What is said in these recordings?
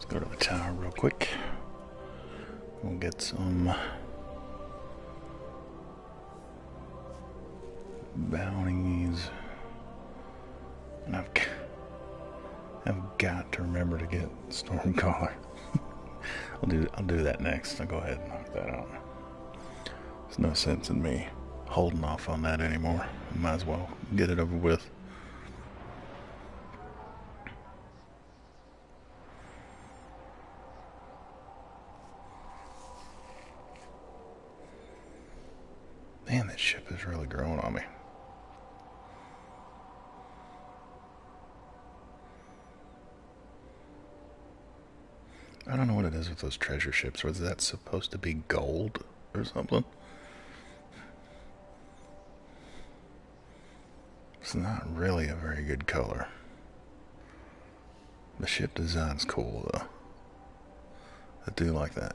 Go to the tower real quick. We'll get some bounties. And I've got to remember to get Stormcaller. I'll do that next. I'll go ahead and knock that out. There's no sense in me holding off on that anymore. Might as well get it over with. Man, this ship is really growing on me. I don't know what it is with those treasure ships. Was that supposed to be gold or something? It's not really a very good color. The ship design's cool though. I do like that.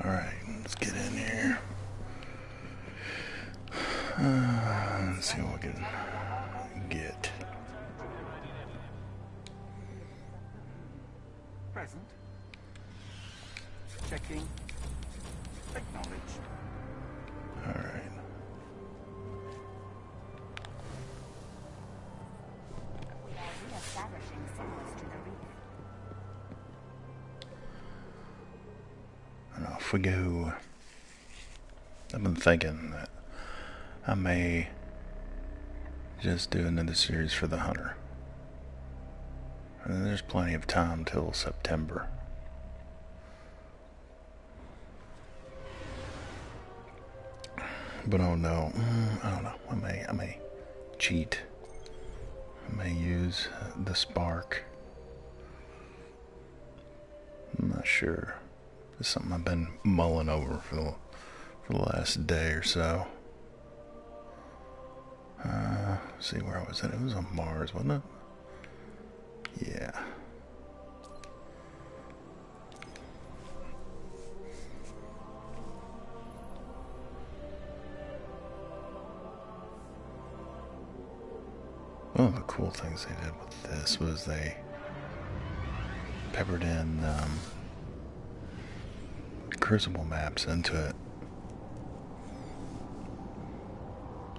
Alright, let's get in here. Let's see what we can get. Present. Checking. Acknowledged. Alright. We are re-establishing signals to the reef. I don't know, if we go... I've been thinking that I may just do another series for the hunter. And there's plenty of time till September. But oh no, I don't know. I may cheat. I may use the spark. I'm not sure. It's something I've been mulling over for the last day or so. See where was it? It was on Mars, wasn't it? Yeah. One of the cool things they did with this was they peppered in Crucible maps into it.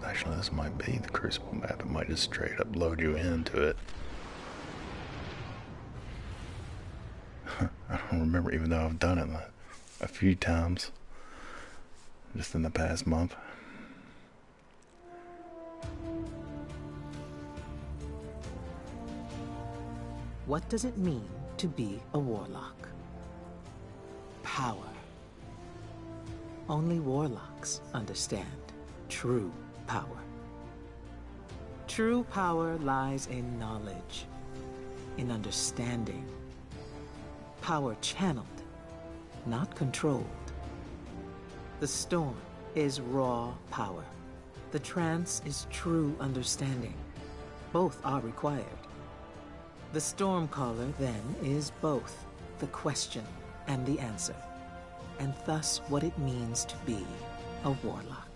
Actually, this might be the Crucible map. It might just straight up load you into it. I don't remember, even though I've done it a few times just in the past month. What does it mean to be a warlock? Power. Only warlocks understand true power. True power lies in knowledge, in understanding. Power channeled, not controlled. The storm is raw power. The trance is true understanding. Both are required. The Stormcaller, then, is both the question and the answer, and thus what it means to be a warlock.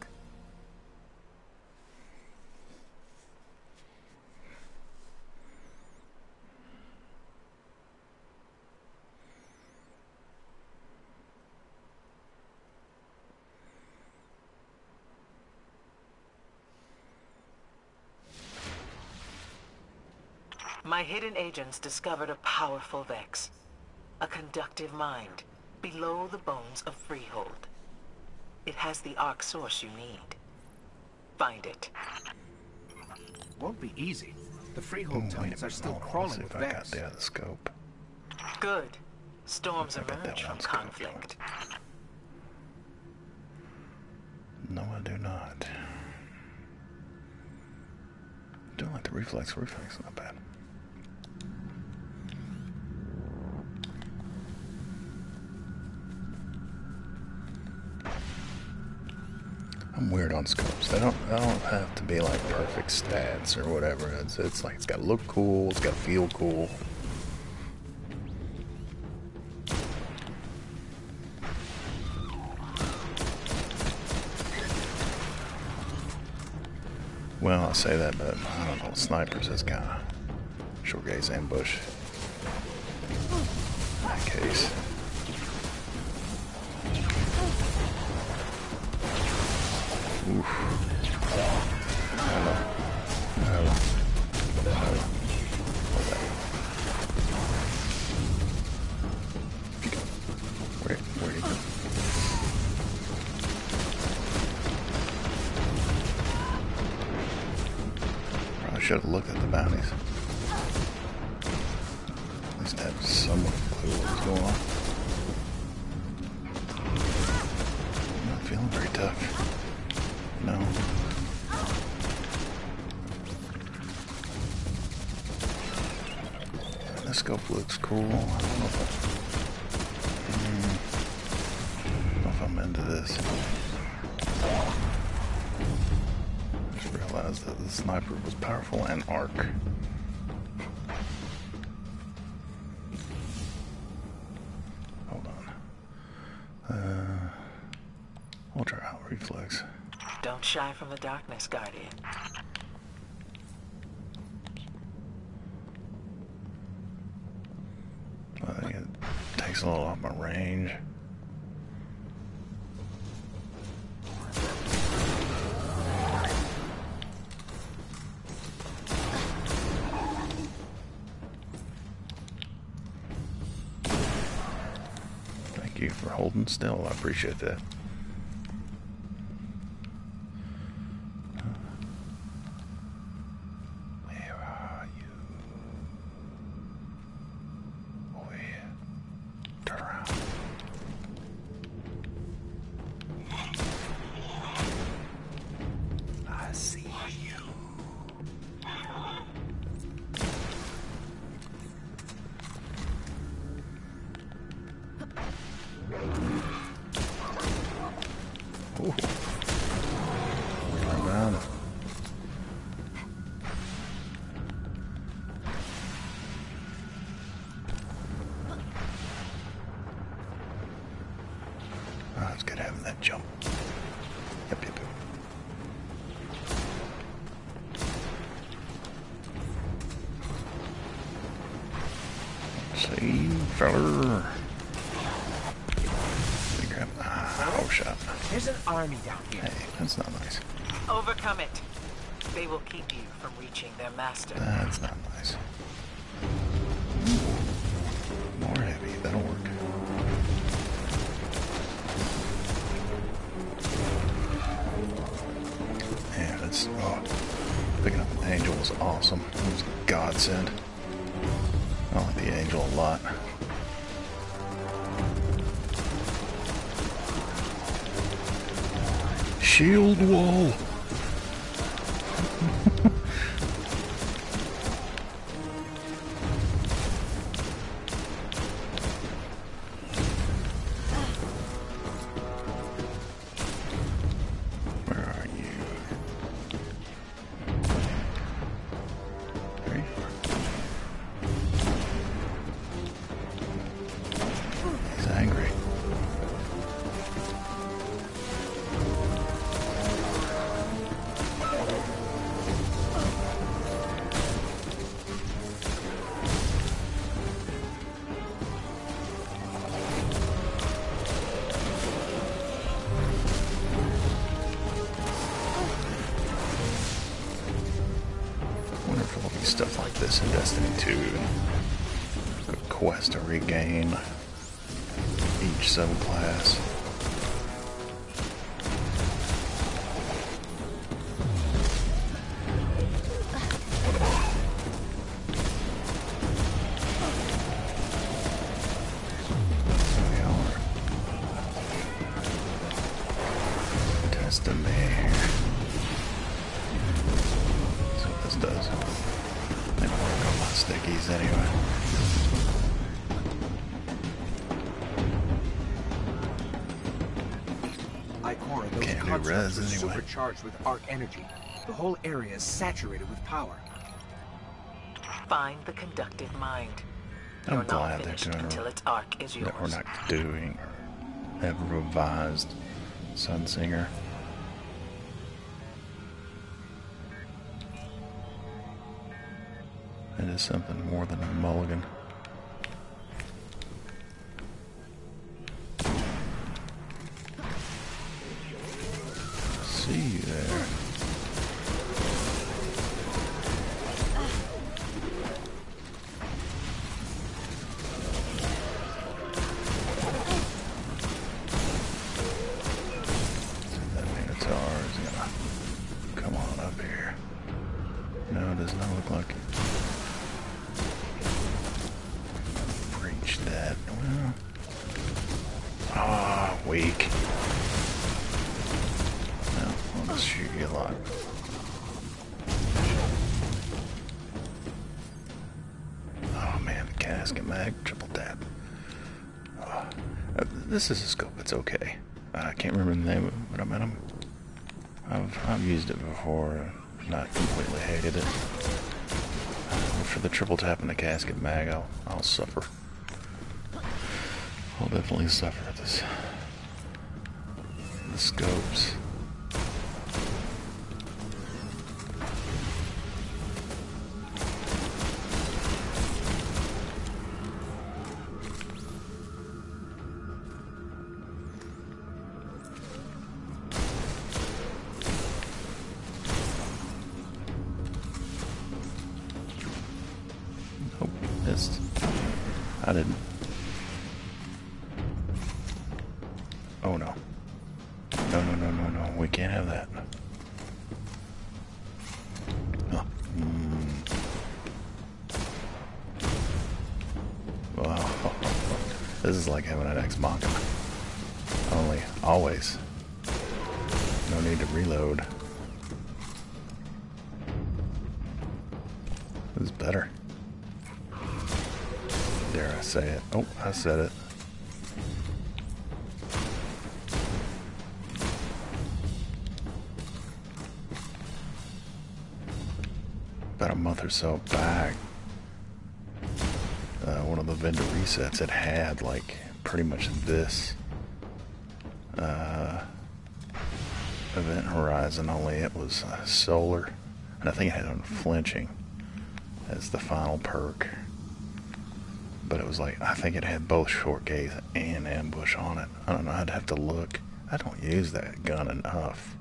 My hidden agents discovered a powerful Vex, a conductive mind below the bones of Freehold. It has the arc source you need. Find it. Won't be easy. The Ooh, Freehold wait a Titans are minute, still hold on, let's crawling see with if I got Vex. the other scope. Good. Storms I got that emerge from one scope. conflict. No, I do not. Do like the reflex. Reflex is not bad. I'm weird on scopes. They don't have to be like perfect stats or whatever. It's like it's got to look cool. It's got to feel cool. Well, I say that, but I don't know. Snipers is kind of short gaze ambush. In that case. Oof. Hello. Hello. Hello. Hold that. Where'd he go? Probably should have looked at the bounties. At least have somewhat of a clue what was going on. I'm not feeling very tough. No. This scope looks cool. I don't know if I'm into this. I just realized that the sniper was powerful and arc. Hold on. We'll try out reflex. Don't shy from the darkness, Guardian. I think it takes a little off my range. Thank you for holding still. I appreciate that. Ooh. Around. Oh, it's good having that jump. Yep, yep, yep. See, feller. Oh, shot. There's an army down here. Hey, that's not nice. Overcome it. They will keep you from reaching their master. That's not nice. More heavy, that'll work. Man, that's picking up an angel was awesome. It was a godsend. I like the angel a lot. Shield wall. Where are you? There you are. He's angry. Stuff like this in Destiny 2. A quest to regain each subclass. rest of me here. That's what this does. They don't work on my stickies anyway. Ikora, those Can't do constructs res were anyway. supercharged with arc energy. The whole area is saturated with power. Find the conductive mind. I'm You're glad not they're finished doing until its arc is yours. that we're not doing or have revised Sunsinger. It is something more than a mulligan. See you there. That Minotaur is gonna come on up here. No, it does not look like it. Breach that. Well. Ah, weak. No, I'll just shoot you a lot. Oh man, casket mag, triple tap. This is a scope, it's okay. I can't remember the name of it, but I mean, I've used it before, not completely hated it. For the triple tap and the casket mag, I'll suffer. I'll definitely suffer this. The scopes. Nope, missed. I didn't. Oh no. No, no, no, no, no. We can't have that. Oh. Wow. This is like having an Ex Machina. Only, always. No need to reload. This is better. Dare I say it? Oh, I said it. About a month or so back, one of the vendor resets had like pretty much this event horizon, only it was solar, and I think it had unflinching as the final perk. But it was like, I think it had both short gaze and ambush on it. I don't know, I'd have to look. I don't use that gun enough.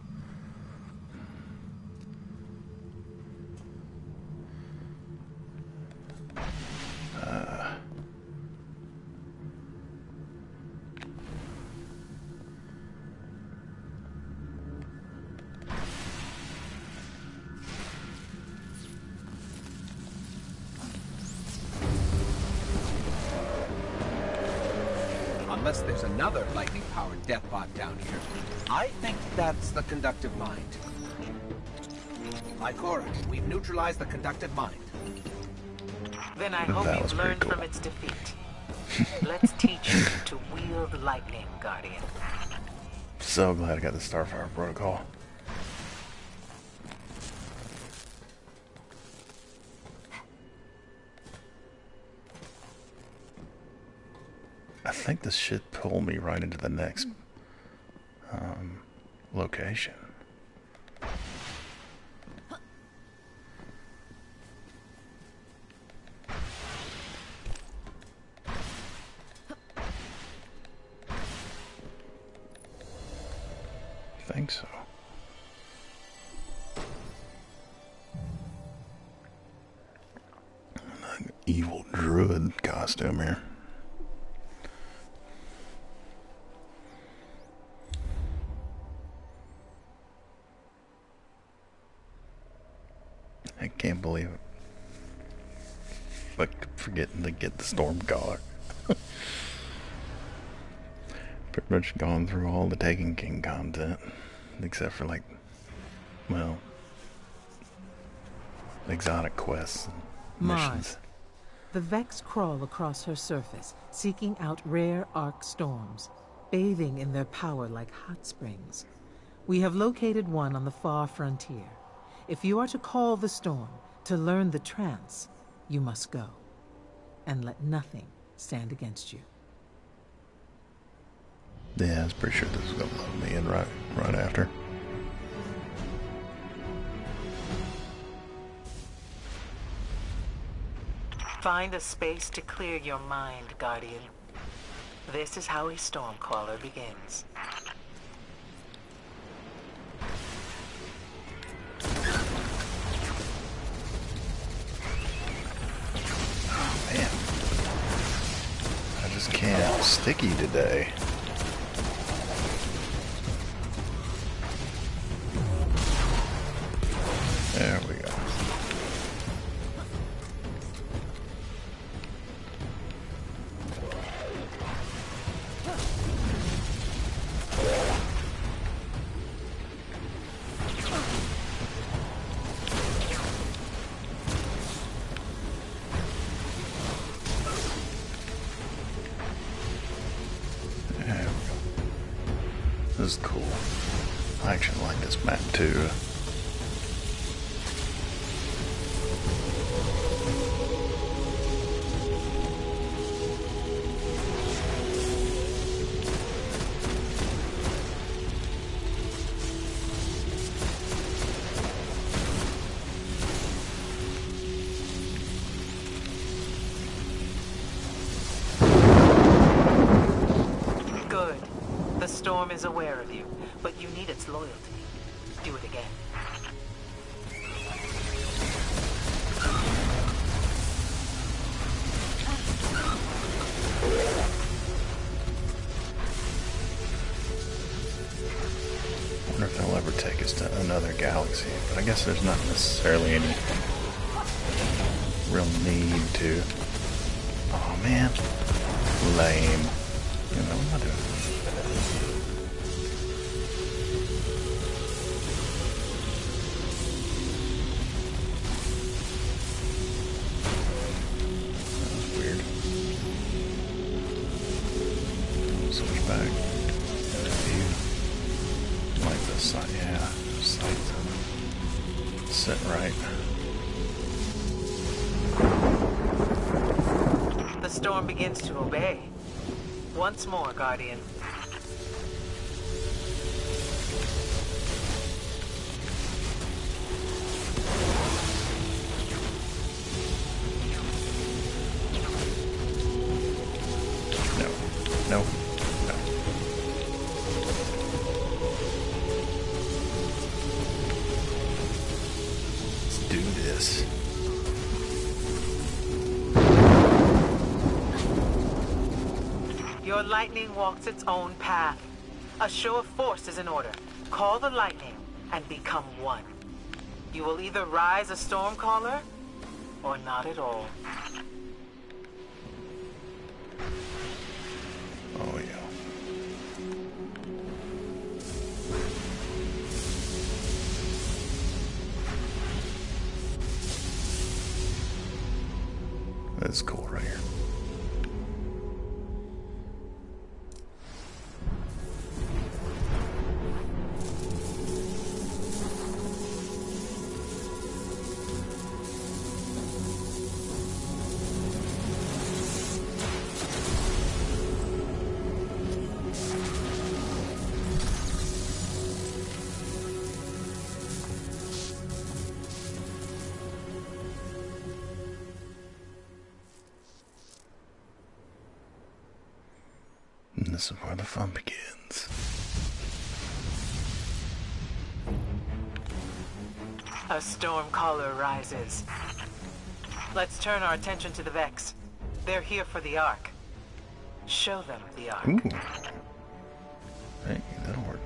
Unless there's another lightning-powered death bot down here. I think that's the conductive mind. Ikora, we've neutralized the conductive mind. Then I hope That was you've pretty learned cool. from its defeat. Let's teach you to wield lightning, Guardian. So glad I got the Starfire protocol. I think this should pull me right into the next location. I think so. An evil druid costume here. I can't believe it. Like forgetting to get the storm collar. Pretty much gone through all the Taken King content. except for like, well, exotic quests and missions. Mars. The Vex crawl across her surface, seeking out rare arc storms, bathing in their power like hot springs. We have located one on the far frontier. If you are to call the storm, to learn the trance, you must go. And let nothing stand against you. Yeah, I was pretty sure this was gonna load me in right after. Find a space to clear your mind, Guardian. This is how a Stormcaller begins. Oh man, I just can't. Sticky today. There we go. There we go. This is cool. I actually like this map too. Good. The storm is aware of you, but you need its loyalty. Do it again. I wonder if they'll ever take us to another galaxy, but I guess there's not necessarily any real need to. Oh man, lame. You know, what am I doing? That was weird. Switch back. View. Like this side, yeah. Sight. Sit right. The storm begins to obey. Once more, Guardian. No. No. No. Let's do this. Your lightning walks its own path. A show of force is in order. Call the lightning and become one. You will either rise a Stormcaller or not at all. Oh yeah. That's cool right here. And this is where the fun begins. A Stormcaller rises. Let's turn our attention to the Vex. They're here for the Ark. Show them the Ark. Ooh. Hey, that'll work.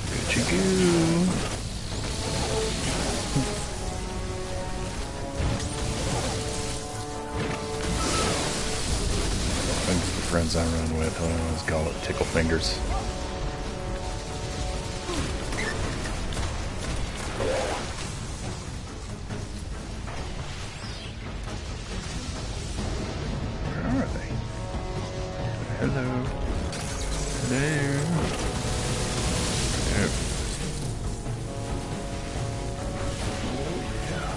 Good you go. weapons I run with. Let's call it tickle fingers. Where are they? Hello. Hello. Yep. Oh, yeah.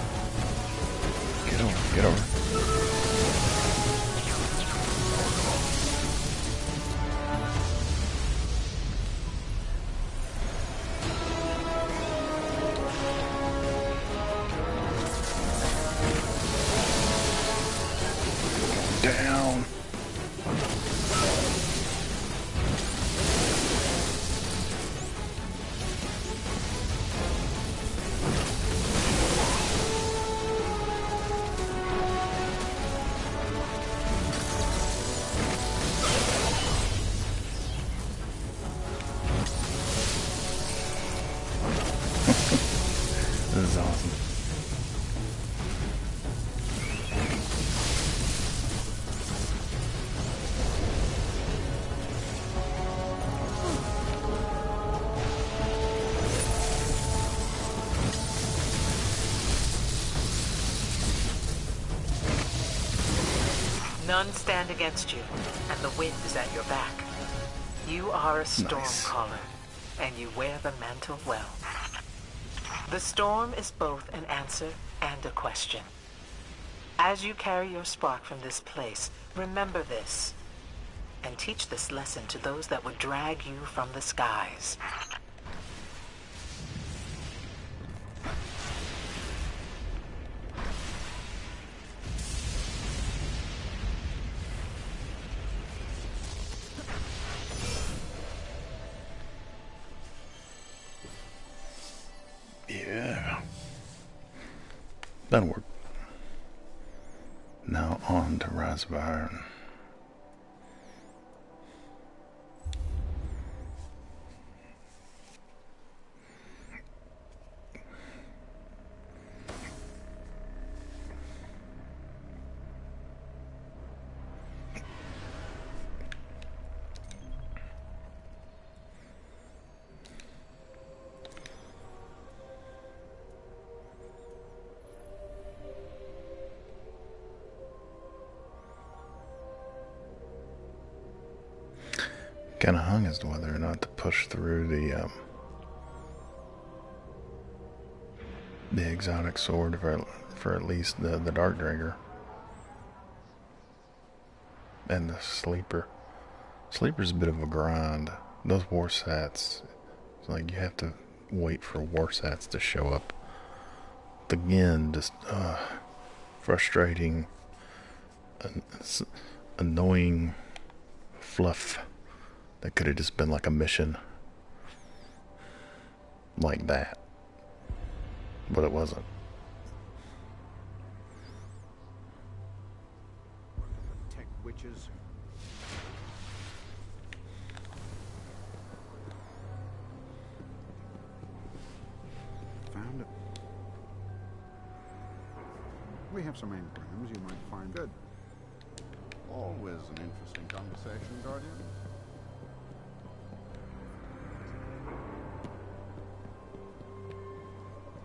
Get over, get over. Down. This is awesome. None stand against you, and the wind is at your back. You are a stormcaller, and you wear the mantle well. The storm is both an answer and a question. As you carry your spark from this place, remember this, and teach this lesson to those that would drag you from the skies. Yeah. That'll work. Now on to Rise of Iron. Kind of hung as to whether or not to push through the exotic sword for at least the Dark Dagger and the Sleeper. Sleeper's a bit of a grind. Those war sats, it's like you have to wait for war sats to show up. Again, just frustrating, annoying fluff. That could have just been like a mission like that, but it wasn't. Protect witches. Found it. We have some engrams you might find good. Always an interesting conversation, Guardian.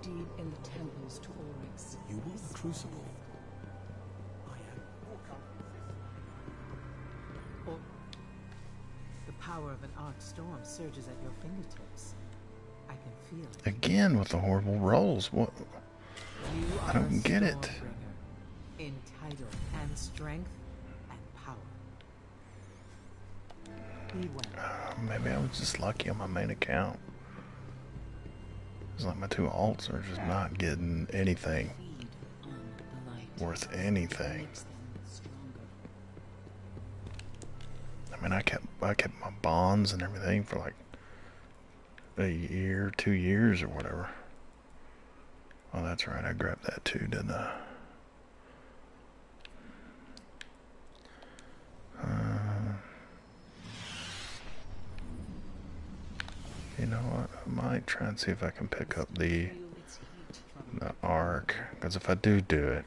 Deep in the temples to Oryx. You will the crucible. I am. Or the power of an arc storm surges at your fingertips. I can feel it. Again with the horrible rolls. What? You I are don't a get it. Stormbringer, in title and strength and power. Be well. Maybe I was just lucky on my main account. It's like my two alts are just not getting anything Feed on the light. worth anything. Makes them stronger. I mean, I kept my bonds and everything for like a year, 2 years or whatever. Oh, that's right. I grabbed that too, didn't I? You know what? I might try and see if I can pick up the Feel its heat from arc, because if I do it,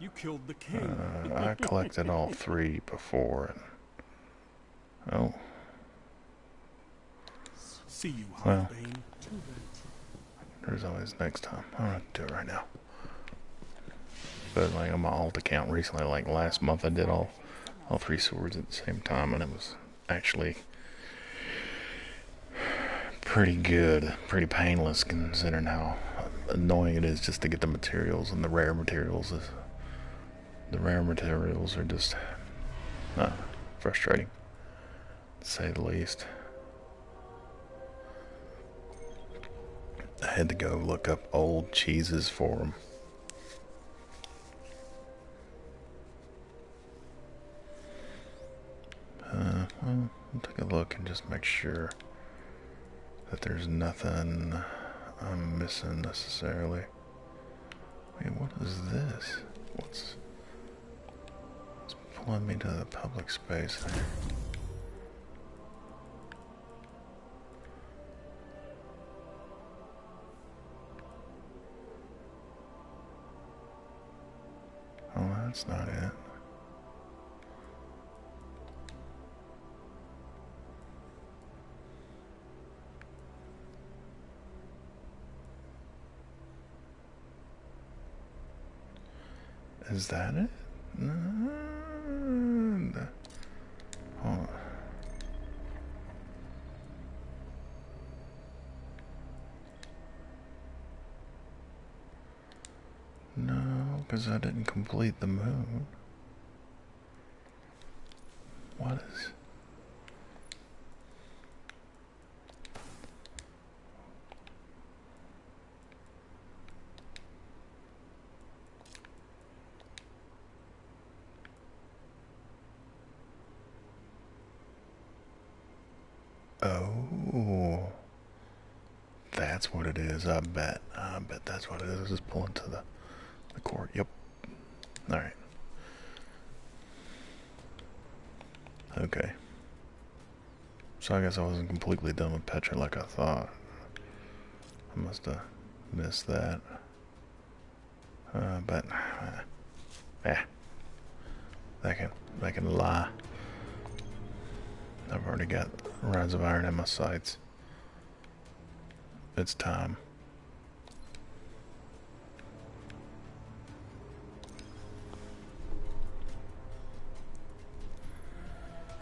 You killed the king. I collected all 3 before. And, oh. See you, Well. Halfbane. There's always next time. I don't have to do it right now. But like on my alt account recently, like last month, I did all 3 swords at the same time, and it was actually pretty good, pretty painless considering how annoying it is just to get the materials, and the rare materials. The rare materials are just frustrating, to say the least. I had to go look up old cheeses for them. Well, I'll take a look and just make sure that there's nothing I'm missing necessarily. Wait, what is this? It's pulling me to the public space there. Oh, that's not it. Is that it? No. Hold on. No, because I didn't complete the moon. What is... Oh, that's what it is. I bet that's what it is. Just pulling to the court. Yep. All right. Okay. So I guess I wasn't completely done with Petra like I thought. I must have missed that. But that can lie. I've already got rods of iron in my sights. It's time.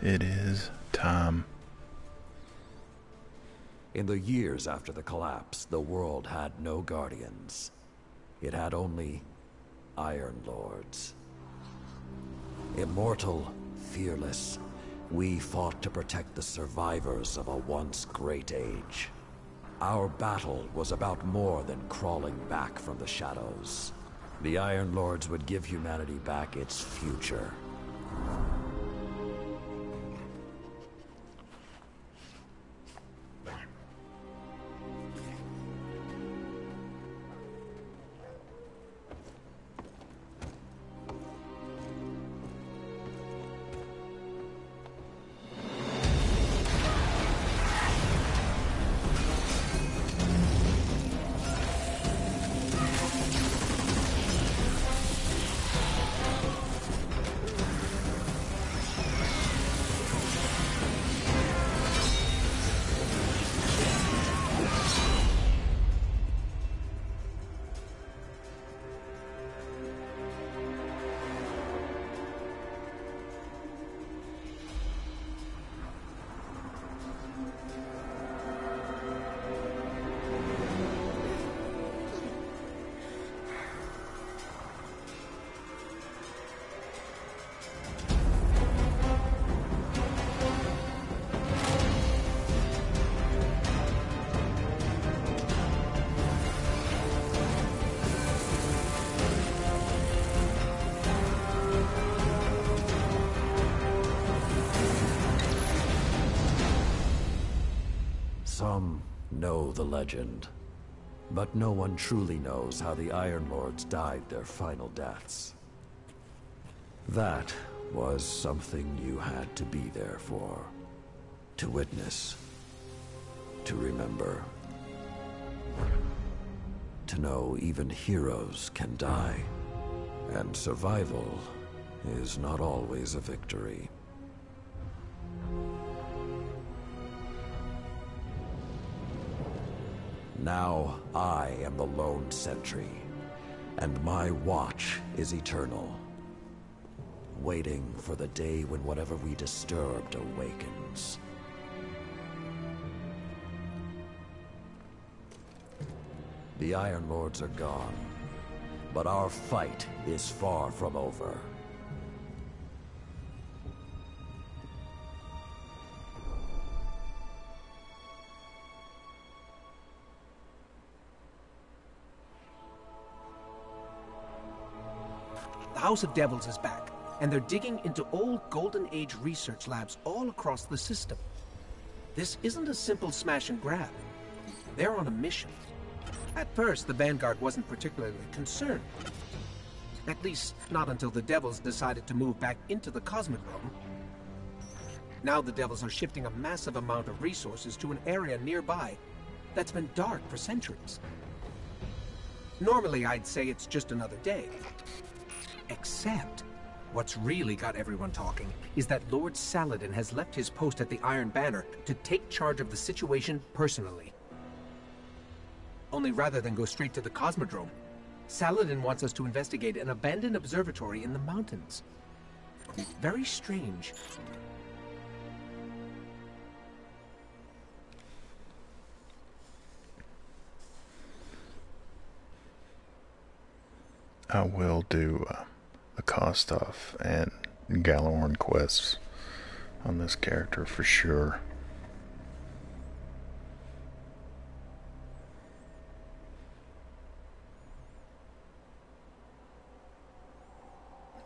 It is time. In the years after the collapse, the world had no guardians. It had only Iron Lords. Immortal, fearless, we fought to protect the survivors of a once great age. Our battle was about more than crawling back from the shadows. The Iron Lords would give humanity back its future. Some know the legend, but no one truly knows how the Iron Lords died their final deaths. That was something you had to be there for, to witness, to remember, to know even heroes can die, And survival is not always a victory. Now I am the lone sentry, and my watch is eternal, waiting for the day when whatever we disturbed awakens. The Iron Lords are gone, but our fight is far from over. The House of Devils is back, and they're digging into old Golden Age research labs all across the system. This isn't a simple smash and grab. They're on a mission. At first, the Vanguard wasn't particularly concerned. At least, not until the Devils decided to move back into the Cosmic Realm. Now the Devils are shifting a massive amount of resources to an area nearby that's been dark for centuries. Normally, I'd say it's just another day. Except, what's really got everyone talking is that Lord Saladin has left his post at the Iron Banner to take charge of the situation personally. Only rather than go straight to the Cosmodrome, Saladin wants us to investigate an abandoned observatory in the mountains. Very strange. I will do the Kostov and Gallorn quests on this character for sure.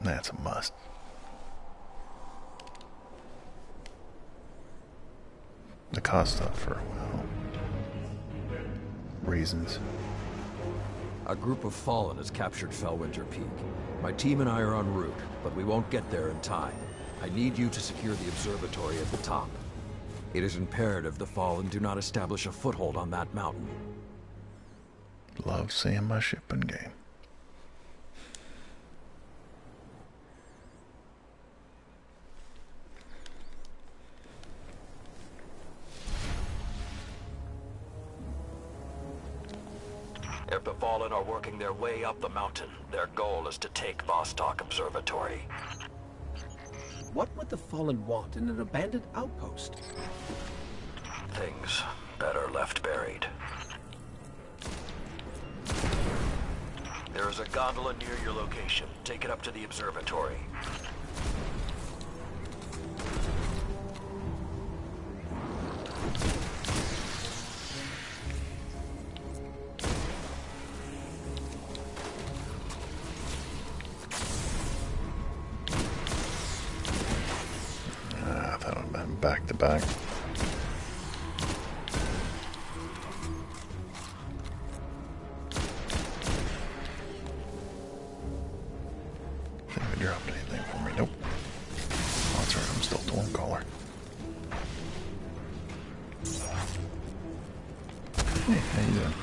That's a must. The Kostov for, well, reasons. A group of Fallen has captured Fellwinter Peak. My team and I are en route, but we won't get there in time. I need you to secure the observatory at the top. It is imperative the Fallen do not establish a foothold on that mountain. Love seeing my ship in game. If the Fallen are working their way up the mountain, their goal is to take Vostok Observatory. What would the Fallen want in an abandoned outpost? Things better left buried. There is a gondola near your location. Take it up to the observatory. I thought I'd been back to back. Think we dropped anything for me? Nope. Oh, that's right, I'm still Stormcaller. Hey, how you doing?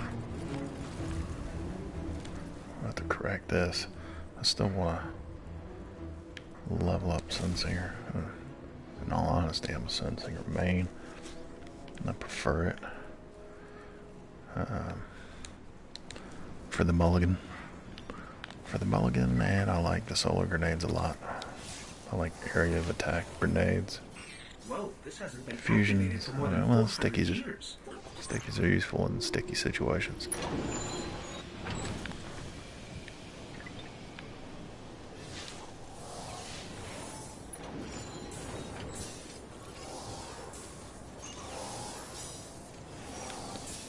I'll have to correct this. I still want to level up Sunsinger. In all honesty, I'm a Sunsinger main. And I prefer it. For the mulligan. For the mulligan, man, I like the solar grenades a lot. I like area of attack grenades. Whoa, this hasn't been Fusions. for more than Well, 400 stickies years. Stickies are useful in sticky situations.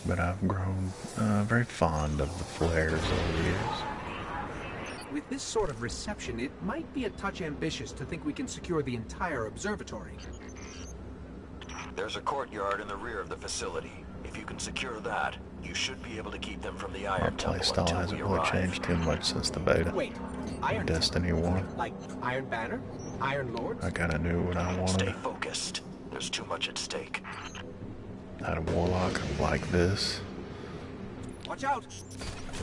But I've grown very fond of the flares over the years. With this sort of reception, it might be a touch ambitious to think we can secure the entire observatory. There's a courtyard in the rear of the facility. If you can secure that, you should be able to keep them from the My Iron Temple playstyle until hasn't we really arrive. changed too much since the beta. Wait, Iron Destiny Temple? 1. Like Iron Banner? Iron Lords? I kinda knew what I Stay wanted. focused. There's too much at stake. I had a Warlock like this. Watch out!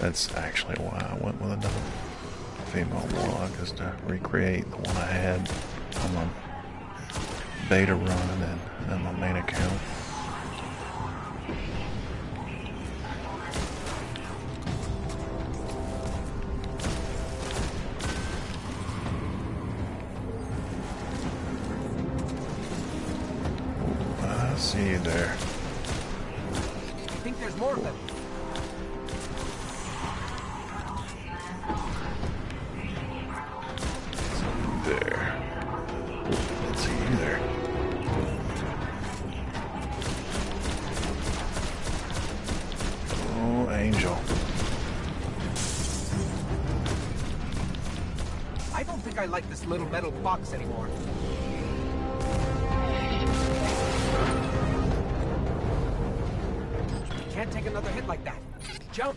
That's actually why I went with a double. female Warlock is to recreate the one I had on my beta run and my main account. I see you there. I think there's more of them. There. Let's see you there. Oh, Angel. I don't think I like this little metal box anymore. Can't take another hit like that. Jump!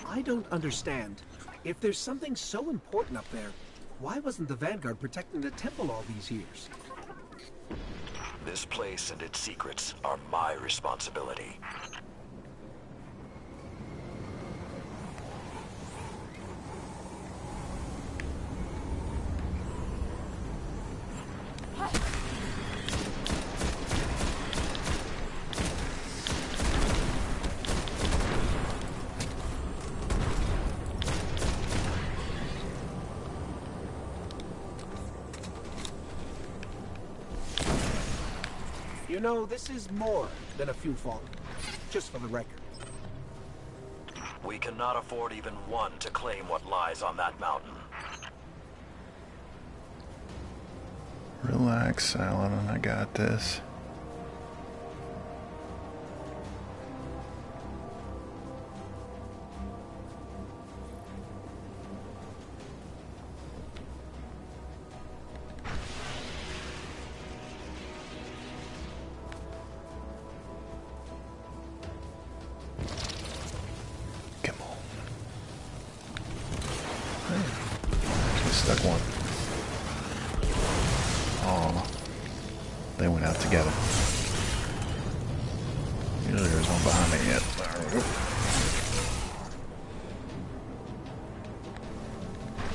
I don't understand. If there's something so important up there, why wasn't the Vanguard protecting the temple all these years? This place and its secrets are my responsibility. You know, this is more than a few fallen. Just for the record. We cannot afford even one to claim what lies on that mountain. Relax, Saladin. I got this. Come on. Hey, actually stuck one. Oh, they went out together. Usually there's one behind me yet.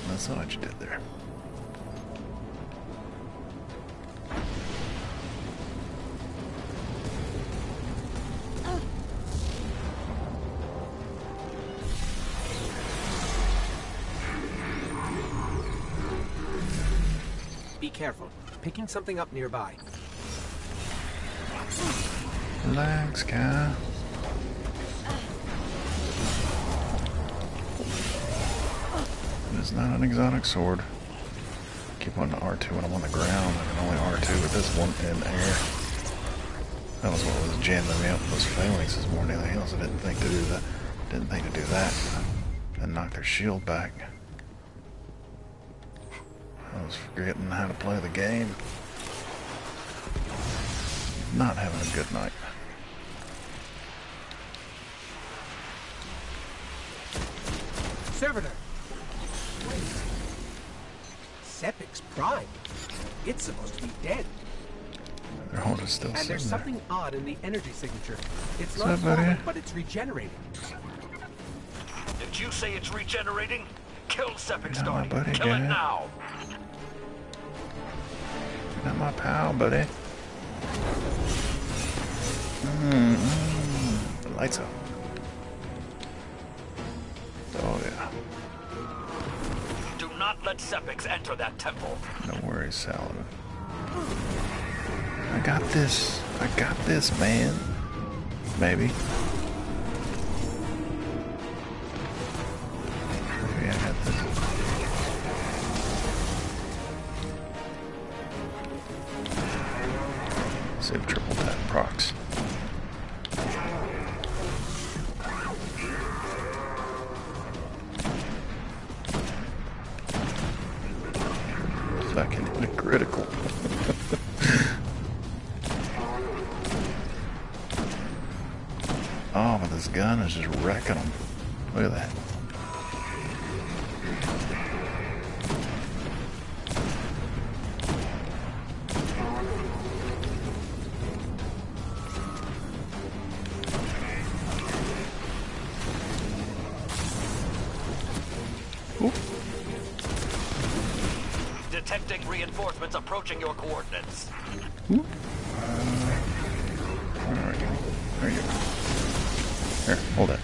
That's not what you did there. Be careful. Picking something up nearby. Relax, guy. It's not an exotic sword. Keep on the R2 when I'm on the ground. I can only R2 with this one in air. That was what was jamming me up with those phalanxes more than anything else. I didn't think to do that. Didn't think to do that. And knock their shield back. I was forgetting how to play the game. Not having a good night. Servitor! Sepix Prime? It's supposed to be dead. Their hold is still And there's sitting there. something odd in the energy signature. It's What's not up, buddy? falling, but it's regenerating. Did you say it's regenerating? Kill Sepix Got my Starty. buddy, Kill it guy. now. Not my pal, buddy. The lights up. Oh yeah. Do not let Sepix enter that temple. No worries, Saladin. I got this. I got this, man. Maybe. Maybe I got this. Save triple tap procs. Fucking hit a critical. Oh, but this gun is just wrecking them. Look at that. detecting reinforcements approaching your coordinates. There you go. There you go. Here, hold that.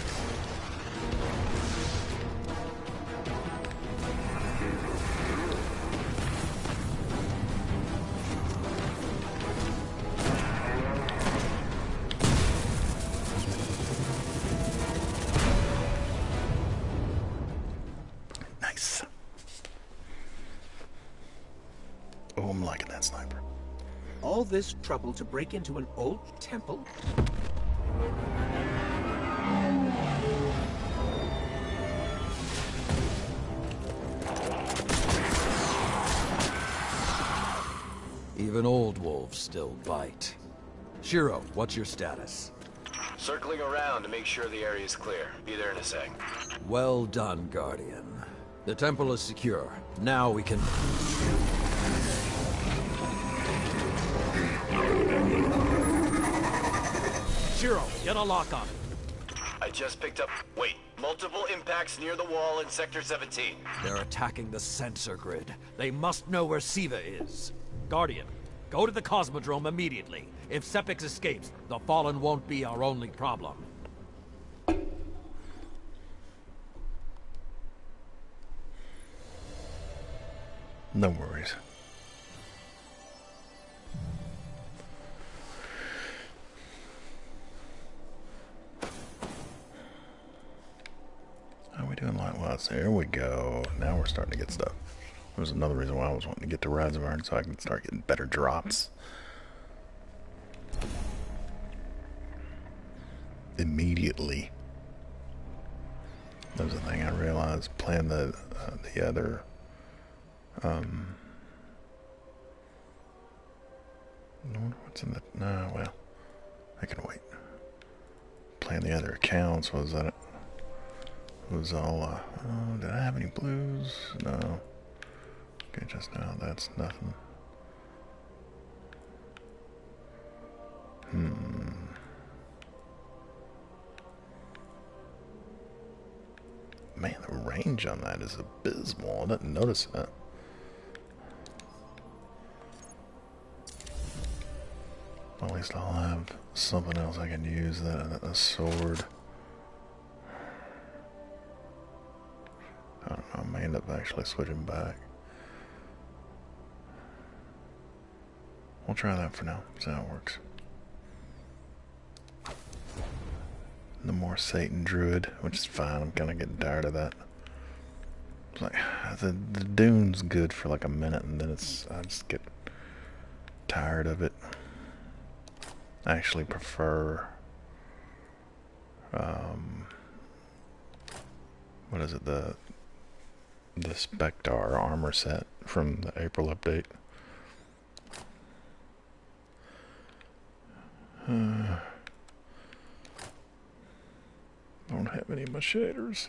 Nice. Oh, I'm liking that sniper. All this trouble to break into an old temple? Even old wolves still bite. Shiro, what's your status? Circling around to make sure the area is clear. Be there in a sec. Well done, Guardian. The temple is secure. Now we can... Shiro, get a lock on it. I just picked up... Wait. Multiple impacts near the wall in Sector 17. They're attacking the sensor grid. They must know where Siva is. Guardian, go to the Cosmodrome immediately. If Sepix escapes, the Fallen won't be our only problem. No worries. How are we doing likewise? There we go. Now we're starting to get stuff. There's another reason why I was wanting to get to Rise of Iron so I can start getting better drops. Immediately. That was the thing I realized playing the other I wonder what's in the... No, well, I can wait. Playing the other accounts was that it was all, oh, did I have any blues? No. Okay, just now, that's nothing. Man, the range on that is abysmal. I didn't notice that. At least I'll have something else I can use, a sword. I don't know, I may end up actually switching back. We'll try that for now, see how it works. No more Satan Druid, which is fine, I'm kinda getting tired of that. It's like, the Dune's good for like a minute and then I just get tired of it. I actually prefer what is it, the Spectre armor set from the April update. Don't have any of my shaders.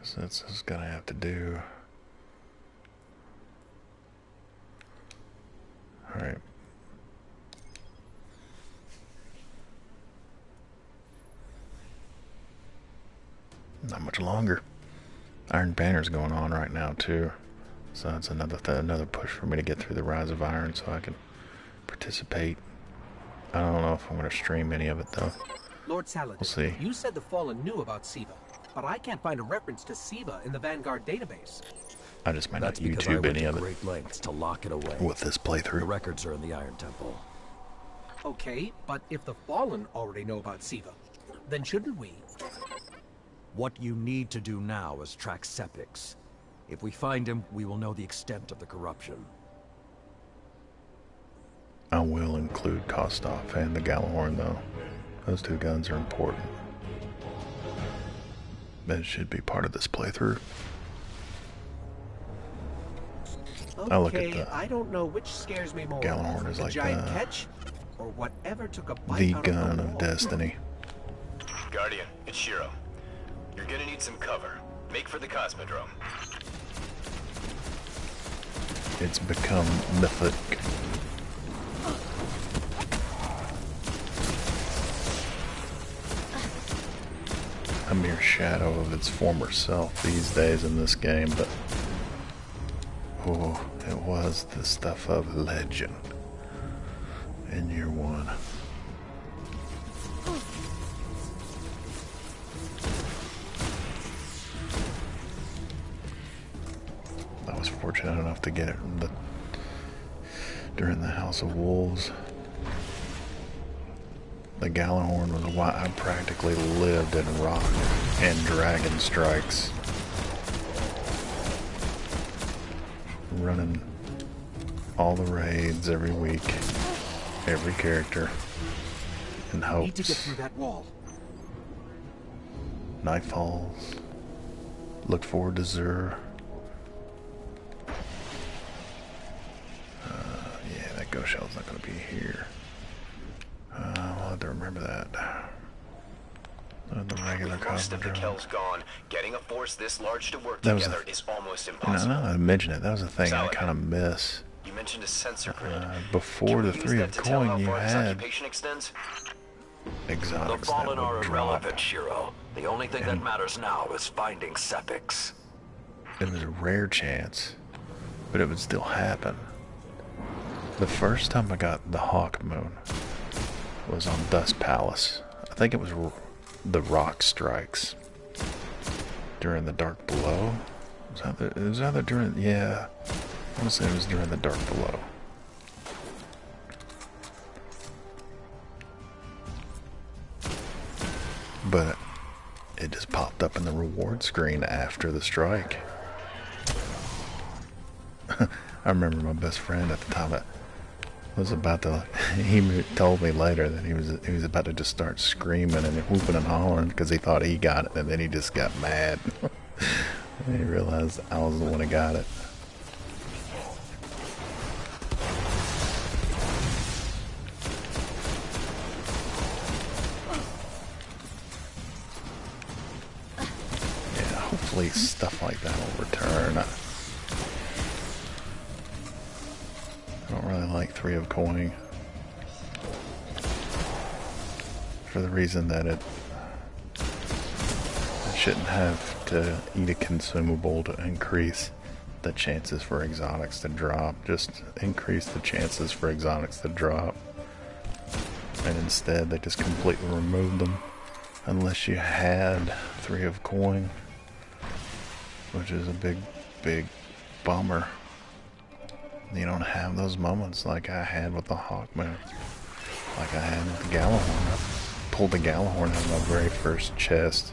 So that's just gonna have to do. Alright. Not much longer. Iron Banner's going on right now too. So that's another push for me to get through the Rise of Iron so I can participate. I don't know if I'm going to stream any of it though. Lord Saladin, We'll see. You said the Fallen knew about Siva, but I can't find a reference to Siva in the Vanguard database. I just might not That's because I YouTube went any to of it great lengths to lock it away. with this The playthrough. records are in the Iron Temple. Okay, but if the Fallen already know about Siva, then shouldn't we? What you need to do now is track Sepix. If we find him, we will know the extent of the corruption. I will include Kostov and the Gallahorn though. Those two guns are important. That should be part of this playthrough. Okay, I look at the I don't know which scares me more. Gallahorn is the like giant the catch, or whatever took a bite the out gun the of wall. destiny. Guardian, it's Shiro. You're gonna need some cover. Make for the Cosmodrome. It's become mythic. I a mere shadow of its former self these days in this game, but oh, it was the stuff of legend in year one. I was fortunate enough to get it during the House of Wolves. The Gallahorn was why I practically lived in rock and dragon strikes. Running all the raids every week, every character, in hopes. Need to get through that wall. Night falls. Look forward to Zur. Yeah, that ghost shell's not going to be here. I'll have to remember that. The regular Most of the Cosmodrome. Kel's gone. Getting a force this large to work That was together is almost You know, impossible. now that I mention it, that was a thing I Solid. kind of miss. You mentioned a sensor grid. Before Can we the use Three that of to tell how Coin, you far its had occupation extends? exotics The Fallen that are would drop. irrelevant, Shiro. The only thing that matters now is finding Sepix. It was a rare chance, but it would still happen. The first time I got the Hawk Moon was on Dust Palace. I think it was the Rock Strikes during the Dark Below. It was either during, yeah, I want to say it was during the Dark Below. But it just popped up in the reward screen after the strike. I remember my best friend at the time was about to, he told me later that he was about to just start screaming and whooping and hollering because he thought he got it, and then he just got mad. And he realized I was the one who got it. Yeah, hopefully stuff like that will return. I don't really like Three of Coin for the reason that it shouldn't have to eat a consumable to increase the chances for exotics to drop. Just increase the chances for exotics to drop. And instead they just completely removed them. Unless you had Three of Coin, which is a big bummer. You don't have those moments like I had with the Hawkmoon, like I had with the Gallahorn. I pulled the Gallahorn out of my very first chest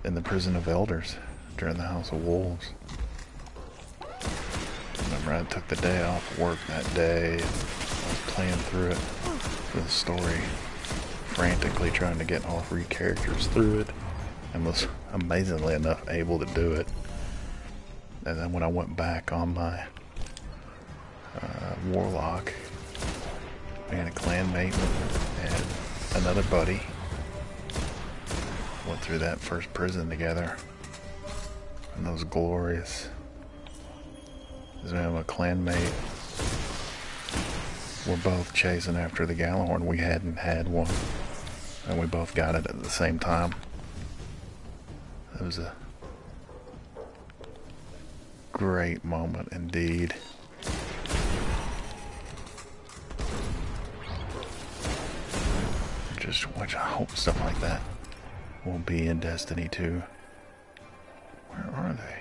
in the Prison of Elders during the House of Wolves. Remember, I took the day off work that day and I was playing through it for the story, frantically trying to get all 3 characters through it, and was amazingly enough able to do it. And then when I went back on my Warlock, being a clanmate and another buddy, went through that first prison together, and those glorious, as I'm a clanmate, we're both chasing after the Gallahorn. We hadn't had one, and we both got it at the same time. It was a great moment indeed. Which I hope stuff like that will be in Destiny 2. Where are they?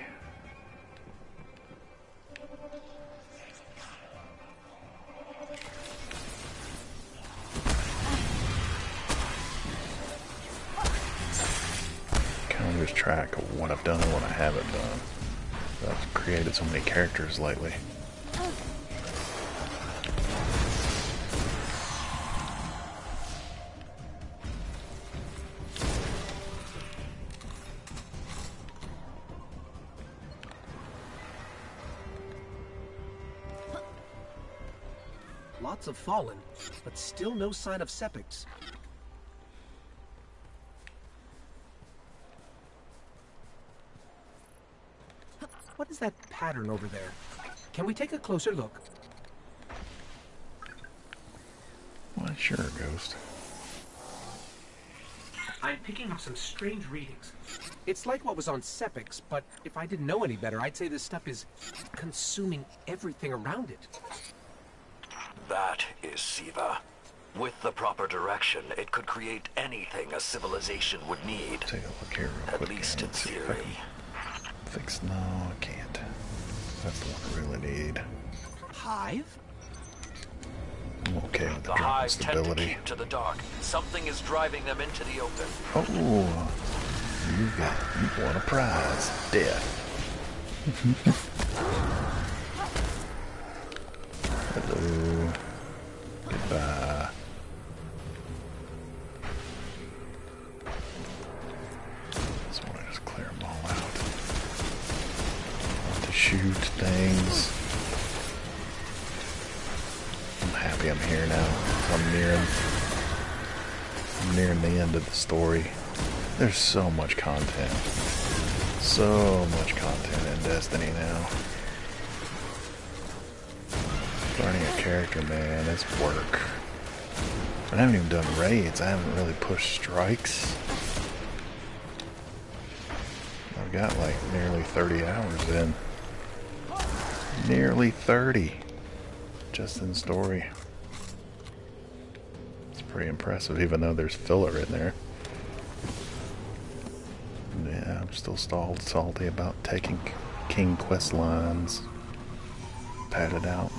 Kind of lose track of what I've done and what I haven't done. I've created so many characters lately. Lots have fallen, but still no sign of Sepix. What is that pattern over there? Can we take a closer look? Why, sure, Ghost. I'm picking up some strange readings. It's like what was on Sepix, but if I didn't know any better, I'd say this stuff is consuming everything around it. That is Siva. With the proper direction, it could create anything a civilization would need. Take a look here real At quick. least in Let's see if I theory. can fix. No, I can't. That's the one I really need. Hive? I'm okay with the The drop in hive tend to stability. keep to the dark. Something is driving them into the open. Oh, you won a prize. Death. Hello. Goodbye. Just want to just clear them all out. Want to shoot things. I'm happy I'm here now. I'm nearing the end of the story. There's so much content. So much content in Destiny now. Starting a character, man, it's work. I haven't even done raids. I haven't really pushed strikes. I've got like nearly 30 hours in. Nearly 30. Just in story. It's pretty impressive, even though there's filler in there. Yeah, I'm still salty about taking King quest lines. Padded out.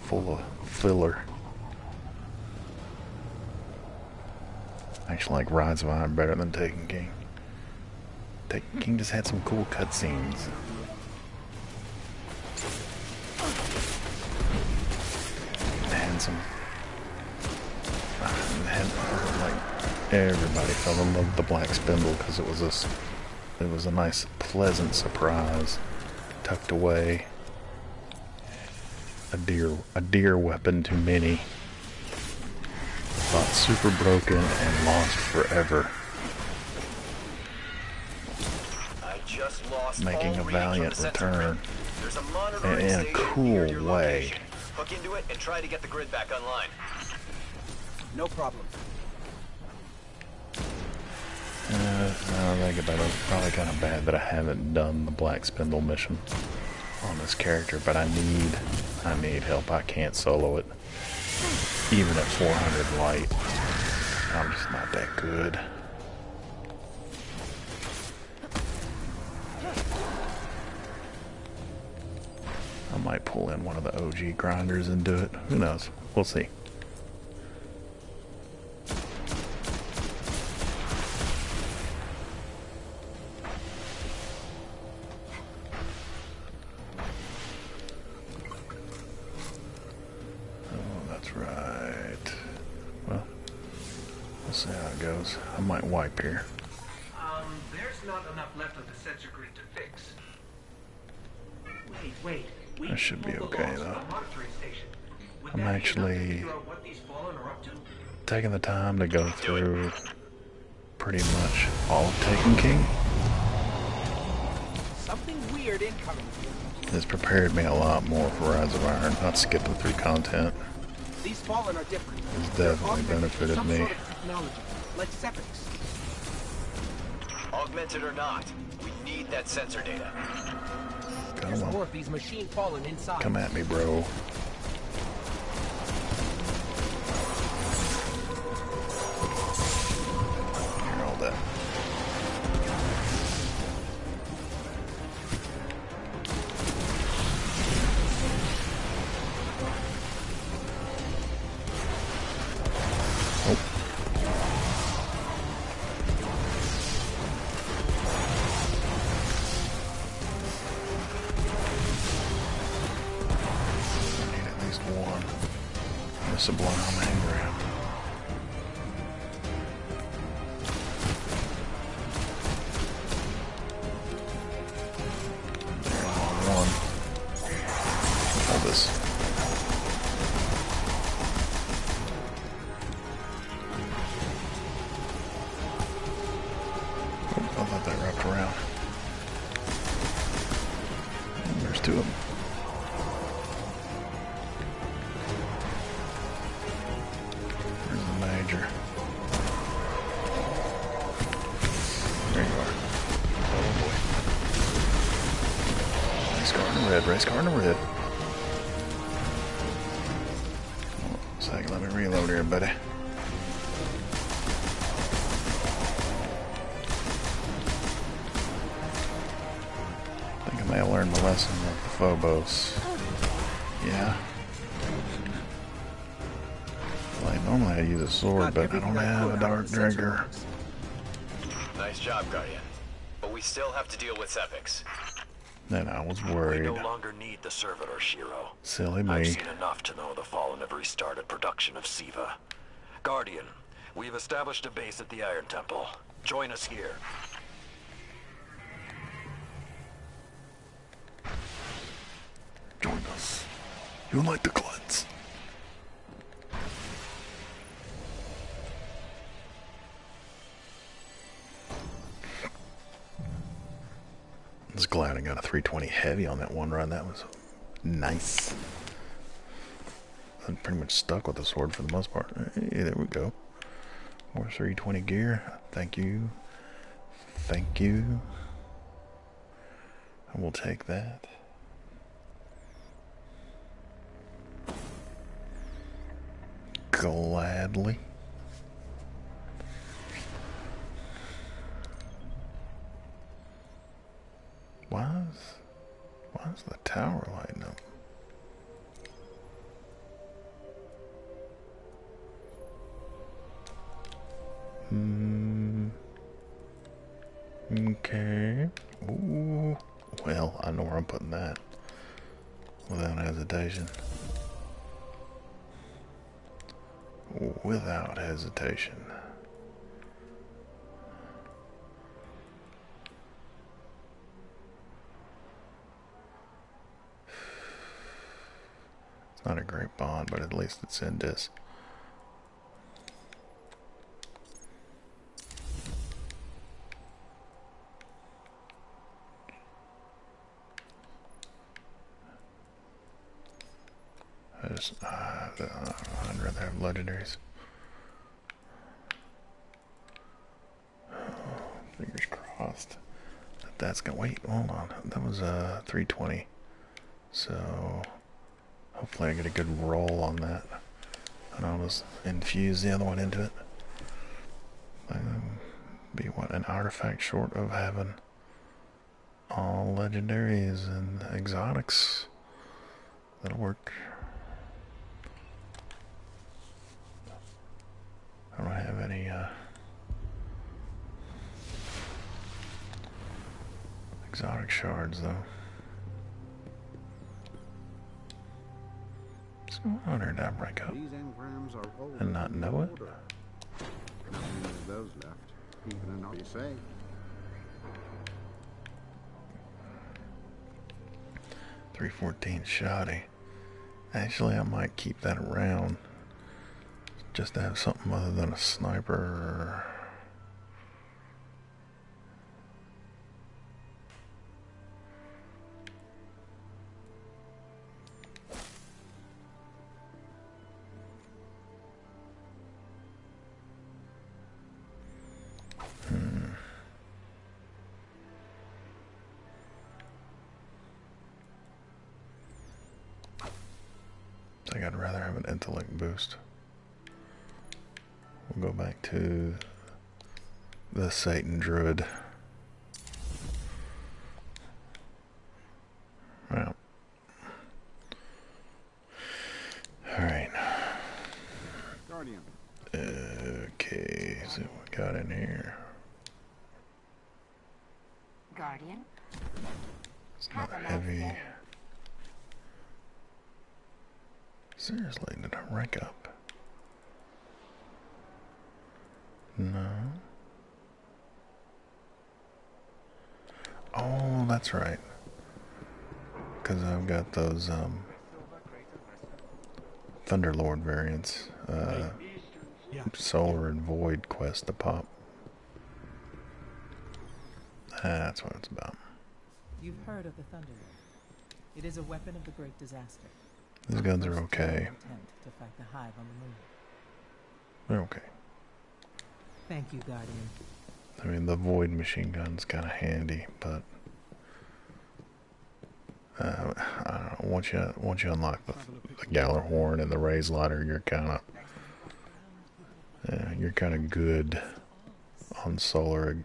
Full of filler. I actually like Rise of Iron better than Taken King. Taken King just had some cool cutscenes. And some... like, everybody fell in love with the Black Spindle because it was a nice, pleasant surprise. Tucked away. A dear weapon to many. Thought super broken and lost forever. I just lost Making all a reading valiant from the sensor return. grid. There's a monitoring In a station cool near your way. location. Hook into it and try to get the grid back online. No problem. Now I think about it, it's probably kind of bad that I haven't done the Black Spindle mission on this character, but I need help. I can't solo it. Even at 400 light. I'm just not that good. I might pull in one of the OG grinders and do it. Who knows? We'll see. We'll see how it goes. I might wipe here. There's not enough left of the sensor grid to fix. Wait. That should be okay, though. I'm actually taking the time to go through pretty much all of Taken King. Something weird incoming. It's prepared me a lot more for Rise of Iron, not skipping through content. These fallen are different. It's definitely benefited some me. sort of technology, like Sepix. Augmented or not, we need that sensor data. There's Come more on. of these machine fallen inside. Come at me, bro. Hear all that. Sublime engram. One. Hold this. Oh, I thought that wrapped around. There's two of them. race car in the red. Hold on a second, let me reload here, buddy. I think I may have learned my lesson with the Phobos. Yeah. Like, normally I use a sword, but I don't have a dark drinker. Nice job, Guardian. But we still have to deal with Sepics. Then I was worried. We no longer need the servitor, Shiro. Silly me. I've seen enough to know the Fallen have restarted production of Siva. Guardian, we've established a base at the Iron Temple. Join us here. Join us. You'll like the cleanse. I was glad I got a 320 heavy on that one run. That was nice. I'm pretty much stuck with the sword for the most part. Hey, there we go. More 320 gear. Thank you. Thank you. I will take that. Gladly. Why is the tower lighting up? Okay. Ooh. Well, I know where I'm putting that. Without hesitation. Without hesitation. It's not a great bond, but at least it's in this. I'd rather have legendaries. Fingers crossed that's gonna wait. Hold on, that was 320. So hopefully I get a good roll on that, and I'll just infuse the other one into it. Be what, an artifact short of having all legendaries and exotics. That'll work. I don't have any exotic shards though. What's going on here? Did I break up and not know it? Not many of those left, even in all you say. .314 shoddy. Actually, I might keep that around just to have something other than a sniper. I think I'd rather have an intellect boost. We'll go back to the Satan Druid. Well. Alright. Guardian. Okay, so what we got in here? Guardian? It's not heavy. Seriously, did I rank up? No. Oh, that's right. Because I've got those Thunderlord variants. Solar and Void quest to pop. That's what it's about. You've heard of the Thunderlord. It is a weapon of the Great Disaster. These guns are okay. To fight the hive on the moon. They're okay. Thank you, Guardian. I mean, the Void machine gun's kind of handy, but I don't know, once you unlock the Gallarhorn and the Raise Ladder, you're kind of good on solar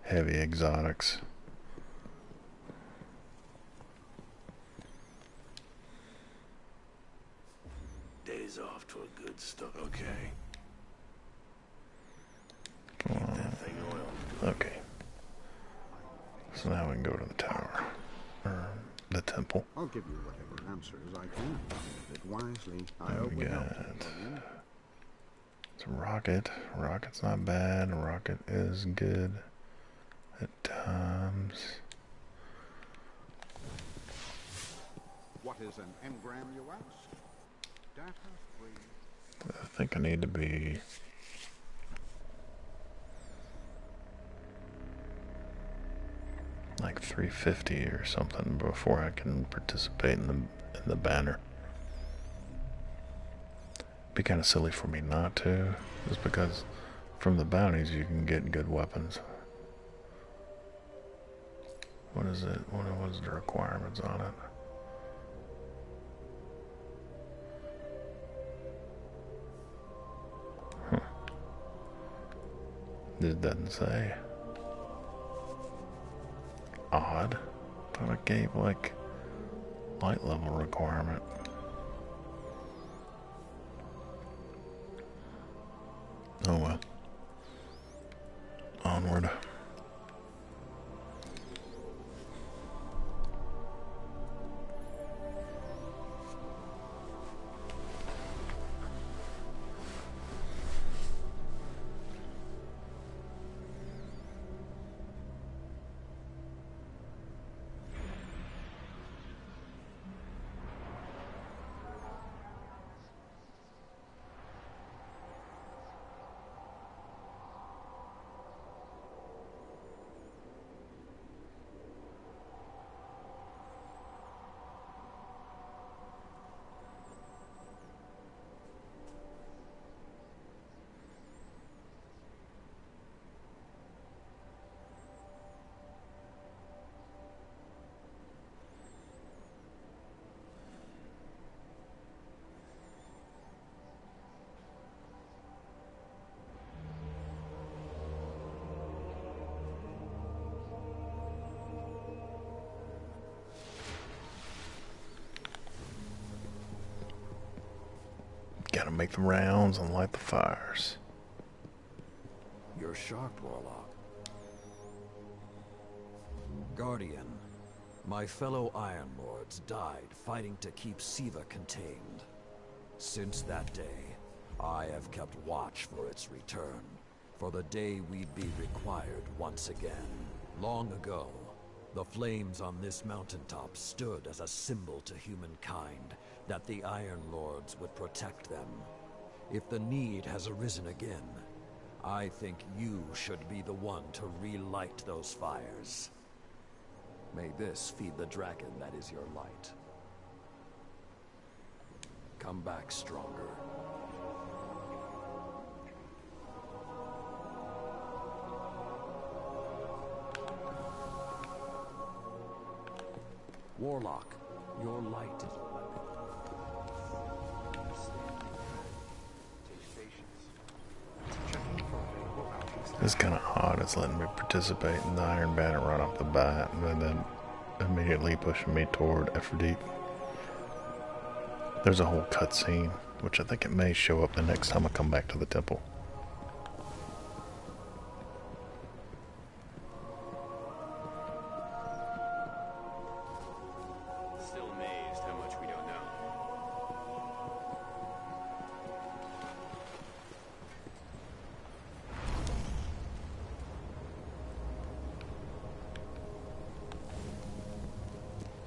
heavy exotics. Days off to a good start. Okay. Okay. So now we can go to the tower. Or the temple. I'll give you whatever answers I can. If it wisely, I hope We we help got you. it's a rocket. Rocket's not bad. Rocket is good at times. What is an engram, you ask? Data free. I think I need to be like 350 or something before I can participate in the banner. Be kind of silly for me not to, just because from the bounties you can get good weapons. What is it? What is the requirements on it? It doesn't say. Odd. Thought it gave like light level requirement. Oh well. Onward. Gotta make the rounds and light the fires. You're shocked, Warlock. Guardian, my fellow Iron Lords died fighting to keep Siva contained. Since that day, I have kept watch for its return, for the day we'd be required once again. Long ago, the flames on this mountaintop stood as a symbol to humankind that the Iron Lords would protect them. If the need has arisen again, I think you should be the one to relight those fires. May this feed the dragon that is your light. Come back stronger. Warlock, your light is a weapon. It's kind of odd. It's letting me participate in the Iron Banner right off the bat, and then immediately pushing me toward Aphrodite. There's a whole cutscene, which I think it may show up the next time I come back to the temple. Still amazed how much we don't know.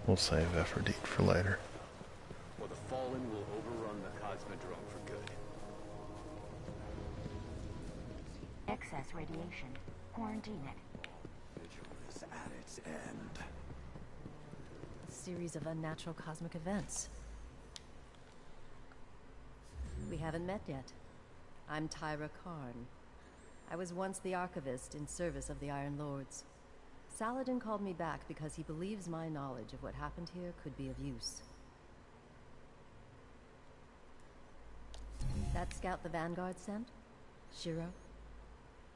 We'll save Aphrodite for later. Or the Fallen will overrun the Cosmodrome for good. Excess radiation. Quarantine it. Vigil is at its end. Series of unnatural cosmic events. We haven't met yet. I'm Tyra Karn. I was once the archivist in service of the Iron Lords. Saladin called me back because he believes my knowledge of what happened here could be of use. That scout the Vanguard sent? Shiro?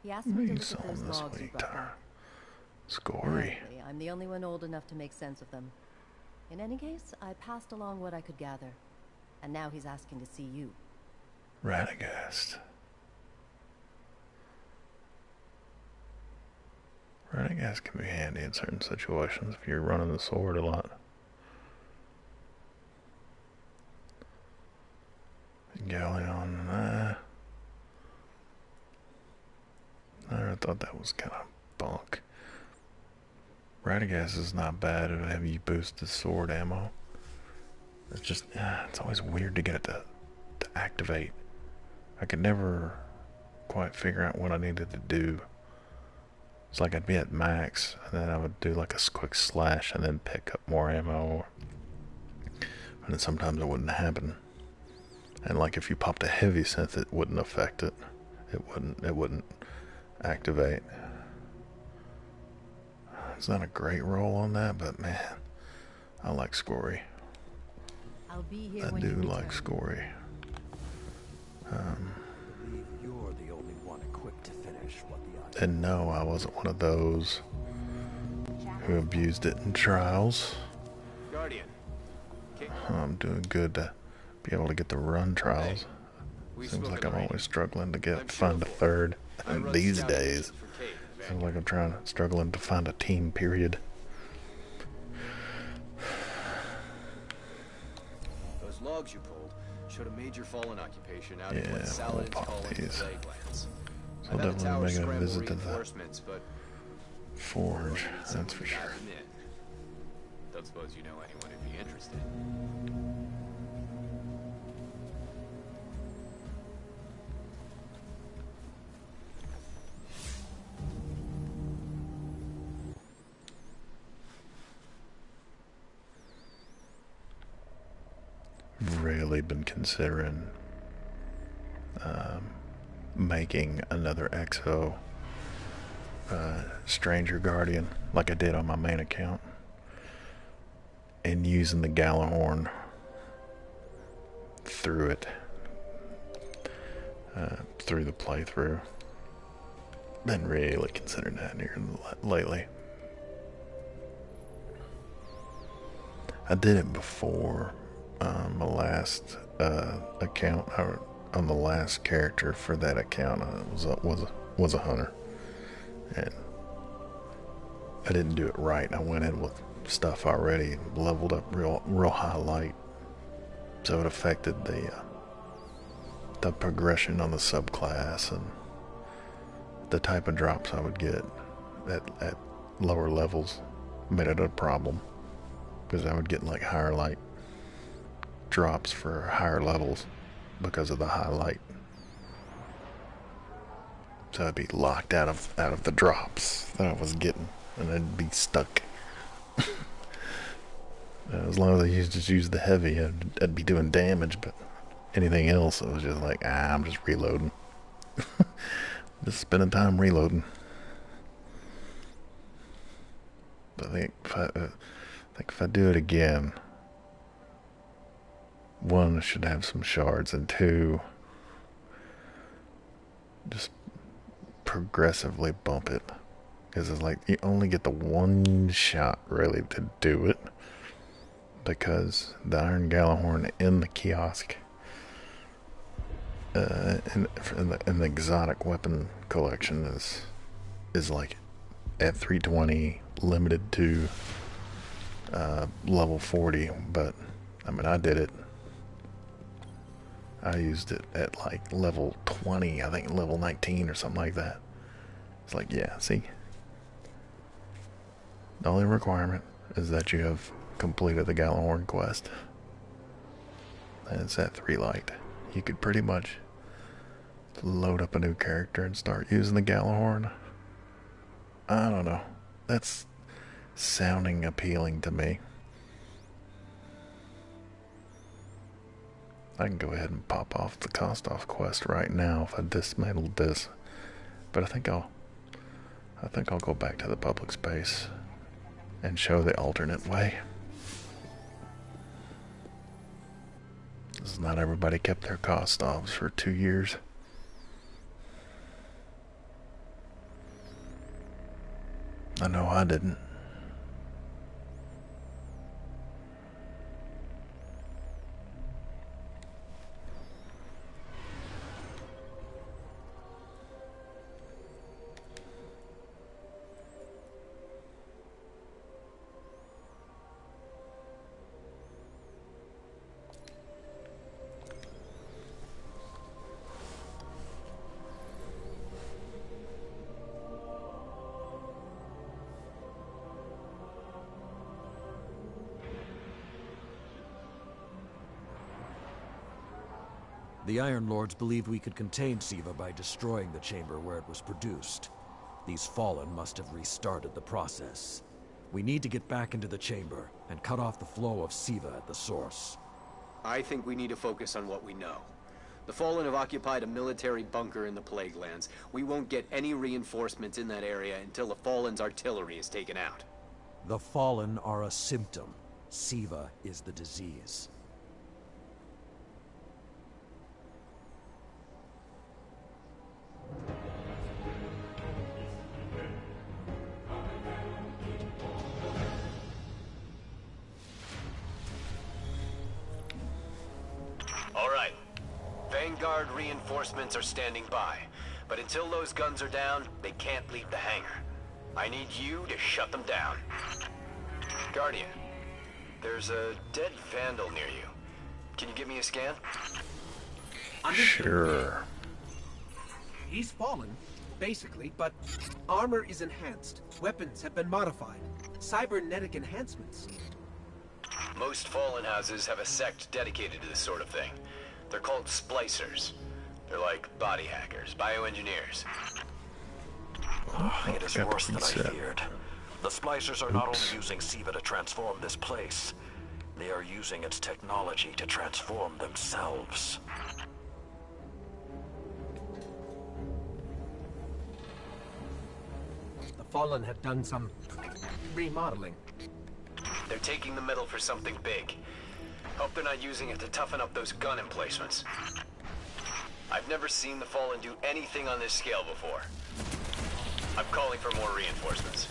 He asked me to look at those logs you brought back. Scory. Apparently, I'm the only one old enough to make sense of them. In any case, I passed along what I could gather. And now he's asking to see you. Radagast. Radagast can be handy in certain situations if you're running the sword a lot. Galleon, I thought that was kind of bunk. Radagast is not bad at heavy boosted sword ammo. It's just, it's always weird to get it to activate. I could never quite figure out what I needed to do. It's like I'd be at max, and then I would do like a quick slash and then pick up more ammo. And then sometimes it wouldn't happen. And like if you popped a heavy synth, it wouldn't affect it. It wouldn't activate. It's not a great roll on that, but man, I like Scory. I'll be here I when do you like return. Scory. You're the only one equipped to finish what the And no, I wasn't one of those who abused it in trials. Guardian. I'm doing good to be able to get the run trials. Seems like I'm always struggling to find a third these days. Seems like I'm struggling to find a team, period. Those logs you pulled showed a major fallen occupation out in Yeah, what we'll Saladin's pop calling the these. plague lands. So I've had the definitely tower making a scramble visit to the reinforcements, but forge, that's for sure. Don't suppose you know anyone who'd be interested. Really been considering making another EXO Stranger Guardian like I did on my main account, and using the Galahorn through it, through the playthrough. Been really considering that here lately. I did it before my last account, or on the last character for that account. Was a hunter, and I didn't do it right. I went in with stuff already leveled up real high light, so it affected the progression on the subclass and the type of drops I would get at lower levels. Made it a problem because I would get like higher light drops for higher levels because of the highlight. So I'd be locked out of the drops that I was getting, and I'd be stuck. As long as I just use the heavy, I'd be doing damage, but anything else, it was just like, I'm just reloading. Just spending time reloading. But I think if I do it again, one, I should have some shards, and two, just progressively bump it, because it's like you only get the one shot really to do it, because the Iron Galahorn in the kiosk in the exotic weapon collection is like at 320, limited to level 40. But I mean, I used it at like level 20, I think level 19 or something like that. It's like, yeah, see, the only requirement is that you have completed the Galahorn quest, and it's at 3 light. You could pretty much load up a new character and start using the Galahorn. I don't know, that's sounding appealing to me. I can go ahead and pop off the Kostoff quest right now if I dismantled this, but I think I'll I think I'll go back to the public space and show the alternate way. This is not everybody kept their cost offs for 2 years. I know I didn't. The Iron Lords believed we could contain Siva by destroying the chamber where it was produced. These Fallen must have restarted the process. We need to get back into the chamber and cut off the flow of Siva at the source. I think we need to focus on what we know. The Fallen have occupied a military bunker in the Plague Lands. We won't get any reinforcements in that area until the Fallen's artillery is taken out. The Fallen are a symptom. Siva is the disease. All right. Vanguard reinforcements are standing by. But until those guns are down, they can't leave the hangar. I need you to shut them down. Guardian, there's a dead Vandal near you. Can you give me a scan? Sure. He's fallen, basically, but armor is enhanced. Weapons have been modified. Cybernetic enhancements. Most Fallen houses have a sect dedicated to this sort of thing. They're called splicers. They're like body hackers, bioengineers. It is worse than I feared. The splicers are not only using Siva to transform this place, they are using its technology to transform themselves. The Fallen have done some remodeling. They're taking the metal for something big. Hope they're not using it to toughen up those gun emplacements. I've never seen the Fallen do anything on this scale before. I'm calling for more reinforcements.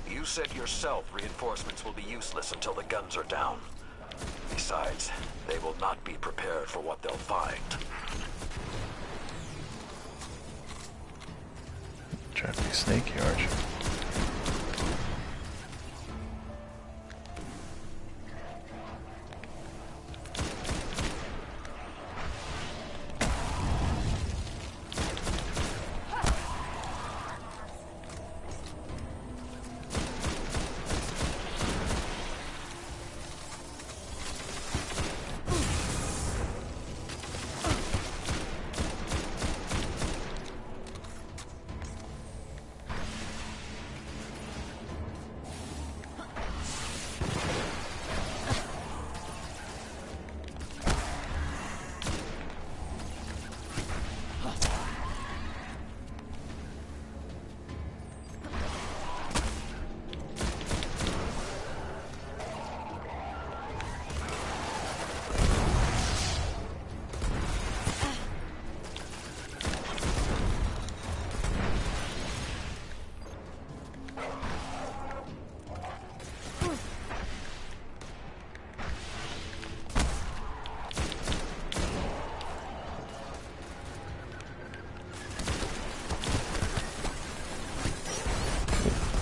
You said yourself reinforcements will be useless until the guns are down. Besides, they will not be prepared for what they'll find. Try to be sneaky, aren't you?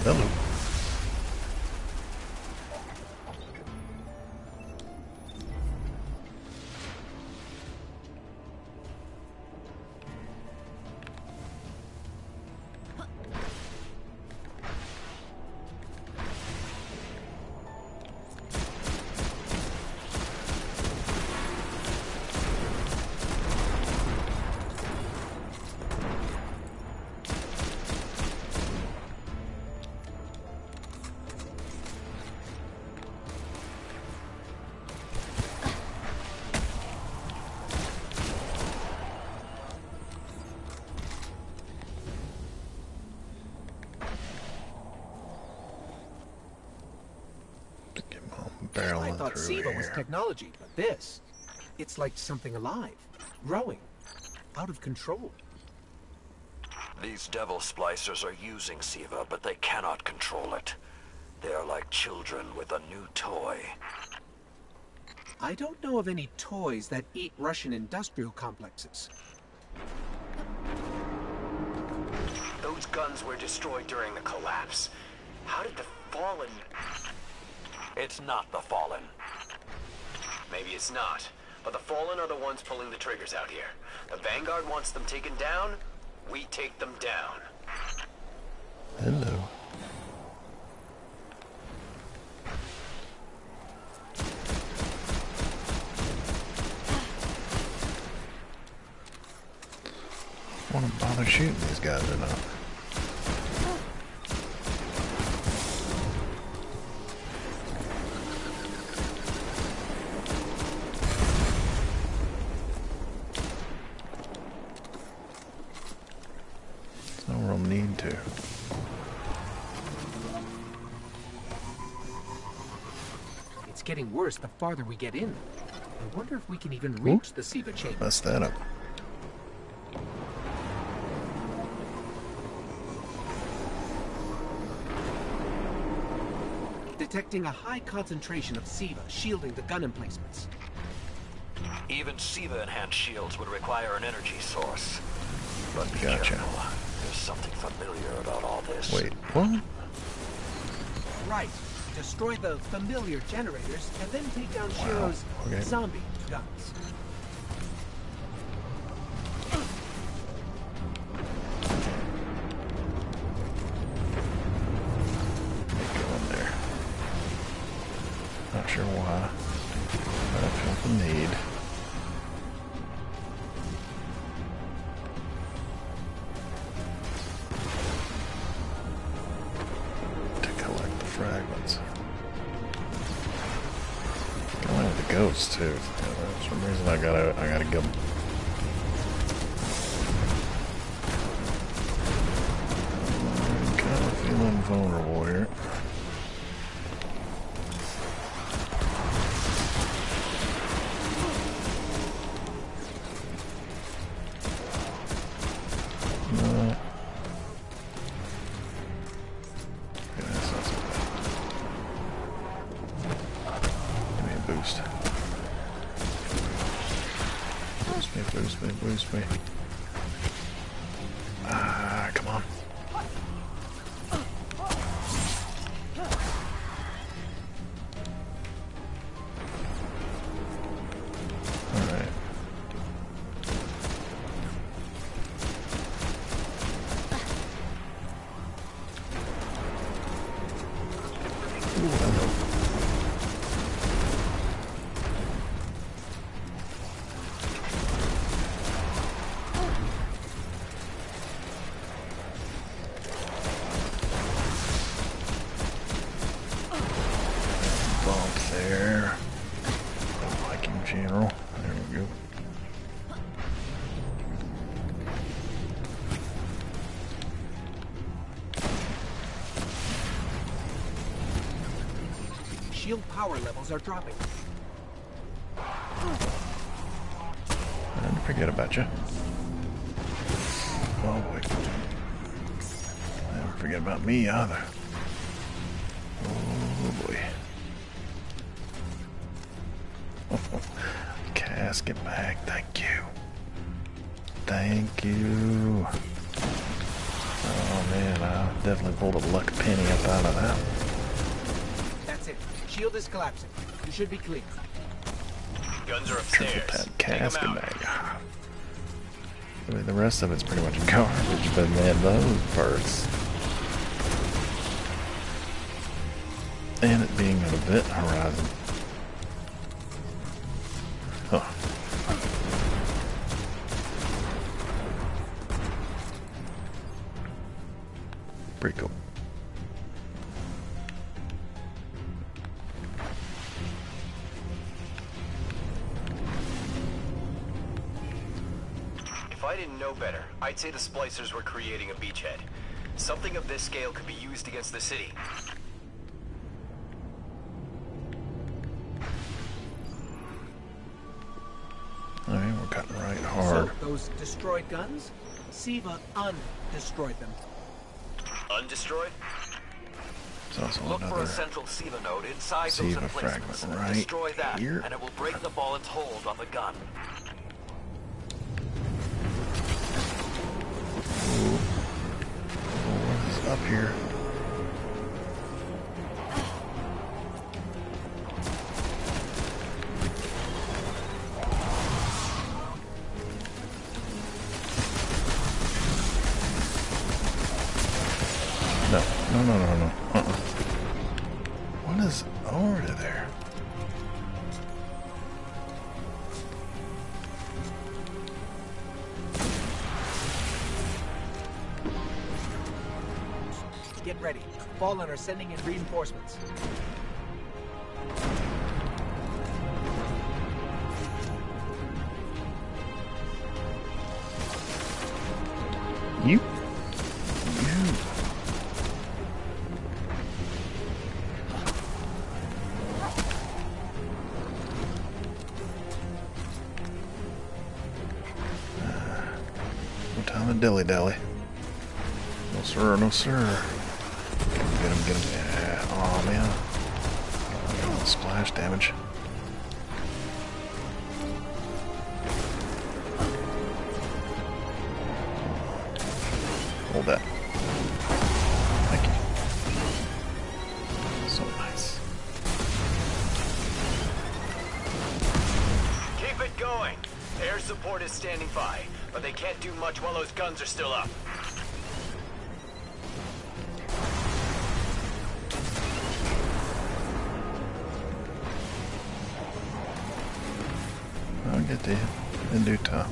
Hello. thought through SIVA was here. technology, but this, it's like something alive, growing, out of control. These devil splicers are using SIVA, but they cannot control it. They are like children with a new toy. I don't know of any toys that eat Russian industrial complexes. Those guns were destroyed during the collapse. How did the Fallen... It's not the Fallen. Maybe it's not, but the Fallen are the ones pulling the triggers out here. The Vanguard wants them taken down, we take them down. Hello. Want to bother shooting these guys or not? There's no real need to. It's getting worse the farther we get in. I wonder if we can even reach the SIVA chamber. Mess that up. Detecting a high concentration of SIVA shielding the gun emplacements. Even SIVA-enhanced shields would require an energy source. But be Gotcha. careful. There's something familiar about all this. Wait, what? Right. Destroy the familiar generators and then take down Wow, Shiro's okay. zombie guns. Go in there. Not sure why, but I felt the need. To collect the fragments. Going with the ghosts too. For some reason I gotta get them. I'm kind of feeling vulnerable here. No. Yeah, that's not so bad. Give me a boost. Boost me, boost me, boost me. Ah, come on. Alright. Ooh, hello. Bump there. Don't like him, General. There we go. Shield power levels are dropping. I didn't forget about you. Oh boy. Never forget about me either. Oh boy. Casket bag, thank you. Thank you. Oh man, I definitely pulled a luck penny up out of that. That's it. Shield is collapsing. You should be clear. Guns are Triple upstairs. tap Take 'em casket out. bag. I mean, the rest of it's pretty much garbage, but man, those parts. And it being an event horizon. Huh. Pretty cool. If I didn't know better, I'd say the splicers were creating a beachhead. Something of this scale could be used against the city. cutting right hard. So, those destroyed guns? Siva undestroyed them. Undestroyed? It's also Look for another a central Siva node inside those Siva emplacements. fragment right Destroy that, here. and it will break the ball its hold on the gun. What is up here? No. What is over there? Get ready. Fallen are sending in reinforcements. You. No time to dilly-dally. No sir, no sir. Get him. Yeah. Aw, man. Oh, splash damage. Hold that. Thank you. So nice. Keep it going. Air support is standing by, but they can't do much while those guns are still up. I'll get to you in due time.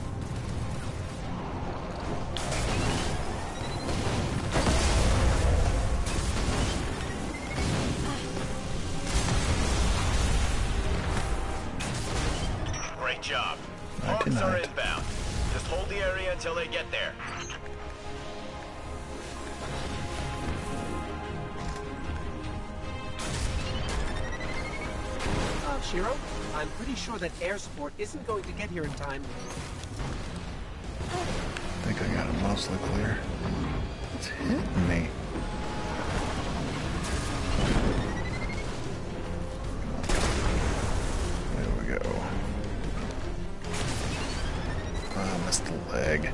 Great job. Arms are inbound. Just hold the area until they get there. Shiro, I'm pretty sure that air support isn't going to get here in time. I think I got it mostly clear. It's hitting me. There we go. I missed the leg.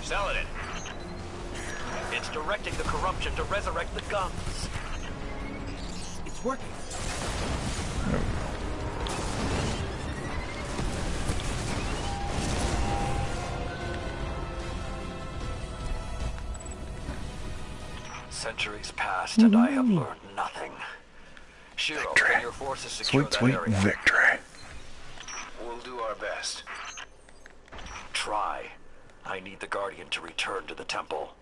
Saladin. It's directing the corruption to resurrect the guns. It's working. Centuries passed and I have learned nothing. Shiro, Victory. can your forces secure Sweet that area? victory. We'll do our best. Try. I need the Guardian to return to the temple.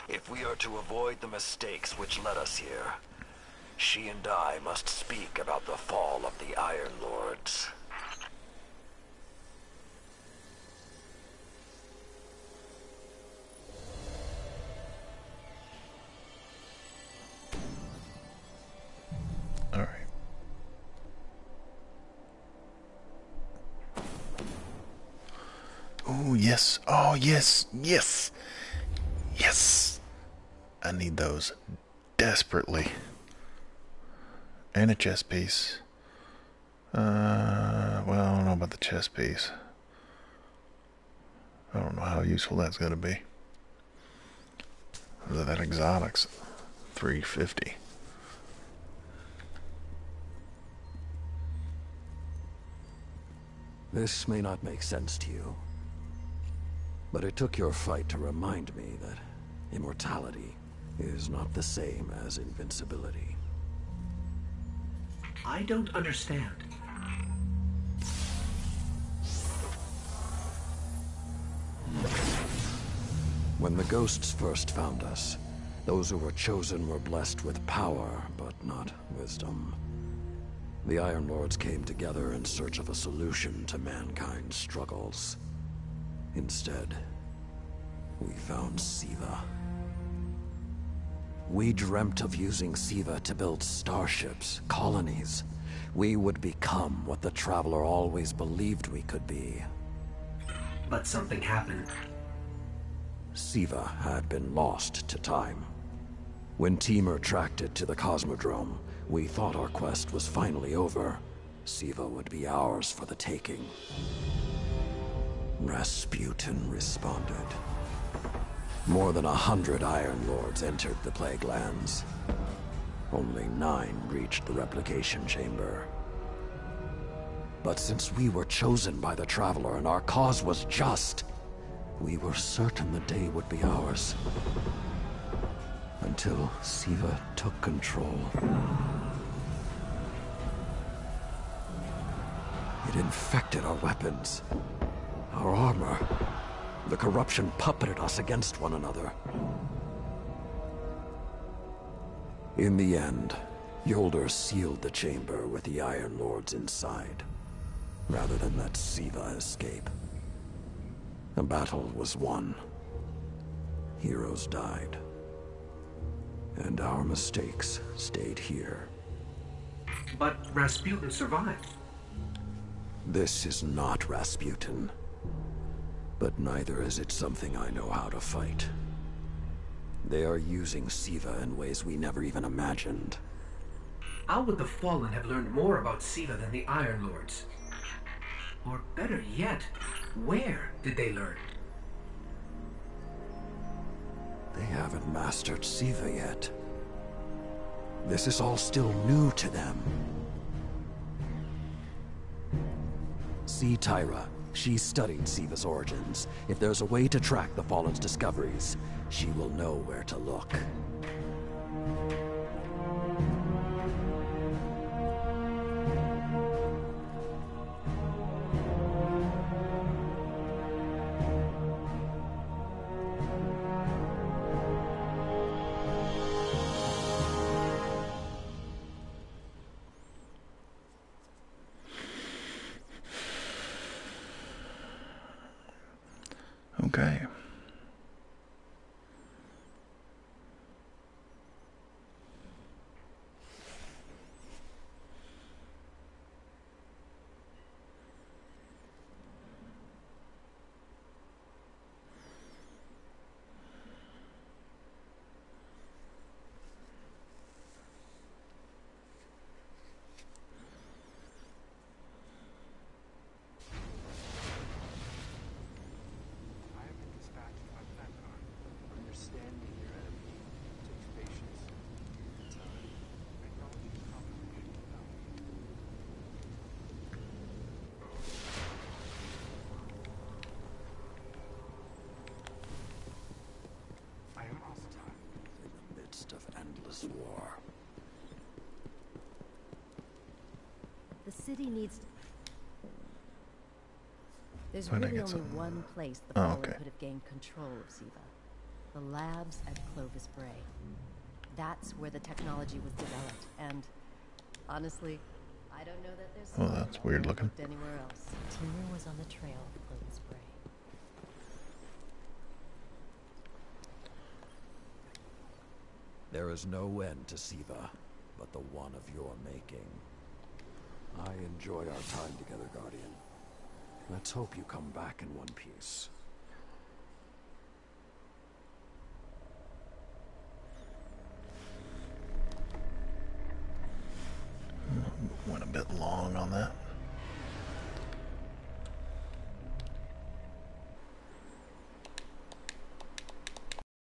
If we are to avoid the mistakes which led us here, she and I must speak about the fall of the Iron Lords. All right. Oh, yes. Oh, yes. Yes. Yes. I need those desperately. And a chest piece. Well, I don't know about the chest piece. I don't know how useful that's going to be. That exotics. 350. This may not make sense to you, but it took your fight to remind me that immortality is not the same as invincibility. I don't understand. When the ghosts first found us, those who were chosen were blessed with power, but not wisdom. The Iron Lords came together in search of a solution to mankind's struggles. Instead, we found Siva. We dreamt of using Siva to build starships, colonies. We would become what the Traveler always believed we could be. But something happened. Siva had been lost to time. When Temur tracked it to the Cosmodrome, we thought our quest was finally over. Siva would be ours for the taking. Rasputin responded. More than 100 Iron Lords entered the Plague Lands. Only 9 reached the replication chamber. But since we were chosen by the Traveler and our cause was just, we were certain the day would be ours. Until Siva took control. It infected our weapons, our armor. The corruption puppeted us against one another. In the end, Yolder sealed the chamber with the Iron Lords inside, rather than let Siva escape. The battle was won. Heroes died. And our mistakes stayed here. But Rasputin survived. This is not Rasputin. But neither is it something I know how to fight. They are using Siva in ways we never even imagined. How would the Fallen have learned more about Siva than the Iron Lords? Or better yet, where did they learn? They haven't mastered Siva yet. This is all still new to them. See Tyra. She studied Siva's origins. If there's a way to track the Fallen's discoveries, she will know where to look. Okay. War. The city needs... There's Where'd I really get only some? one place the Oh, Fallen okay. could have gained control of Siva. The labs at Clovis Bray. That's where the technology was developed, and honestly, I don't know that there's... Well, that's weird looking. ...anywhere else. Timur was on the trail of Clovis Bray. There is no end to Siva, but the one of your making. I enjoyed our time together, Guardian. Let's hope you come back in one piece. Went a bit long on that.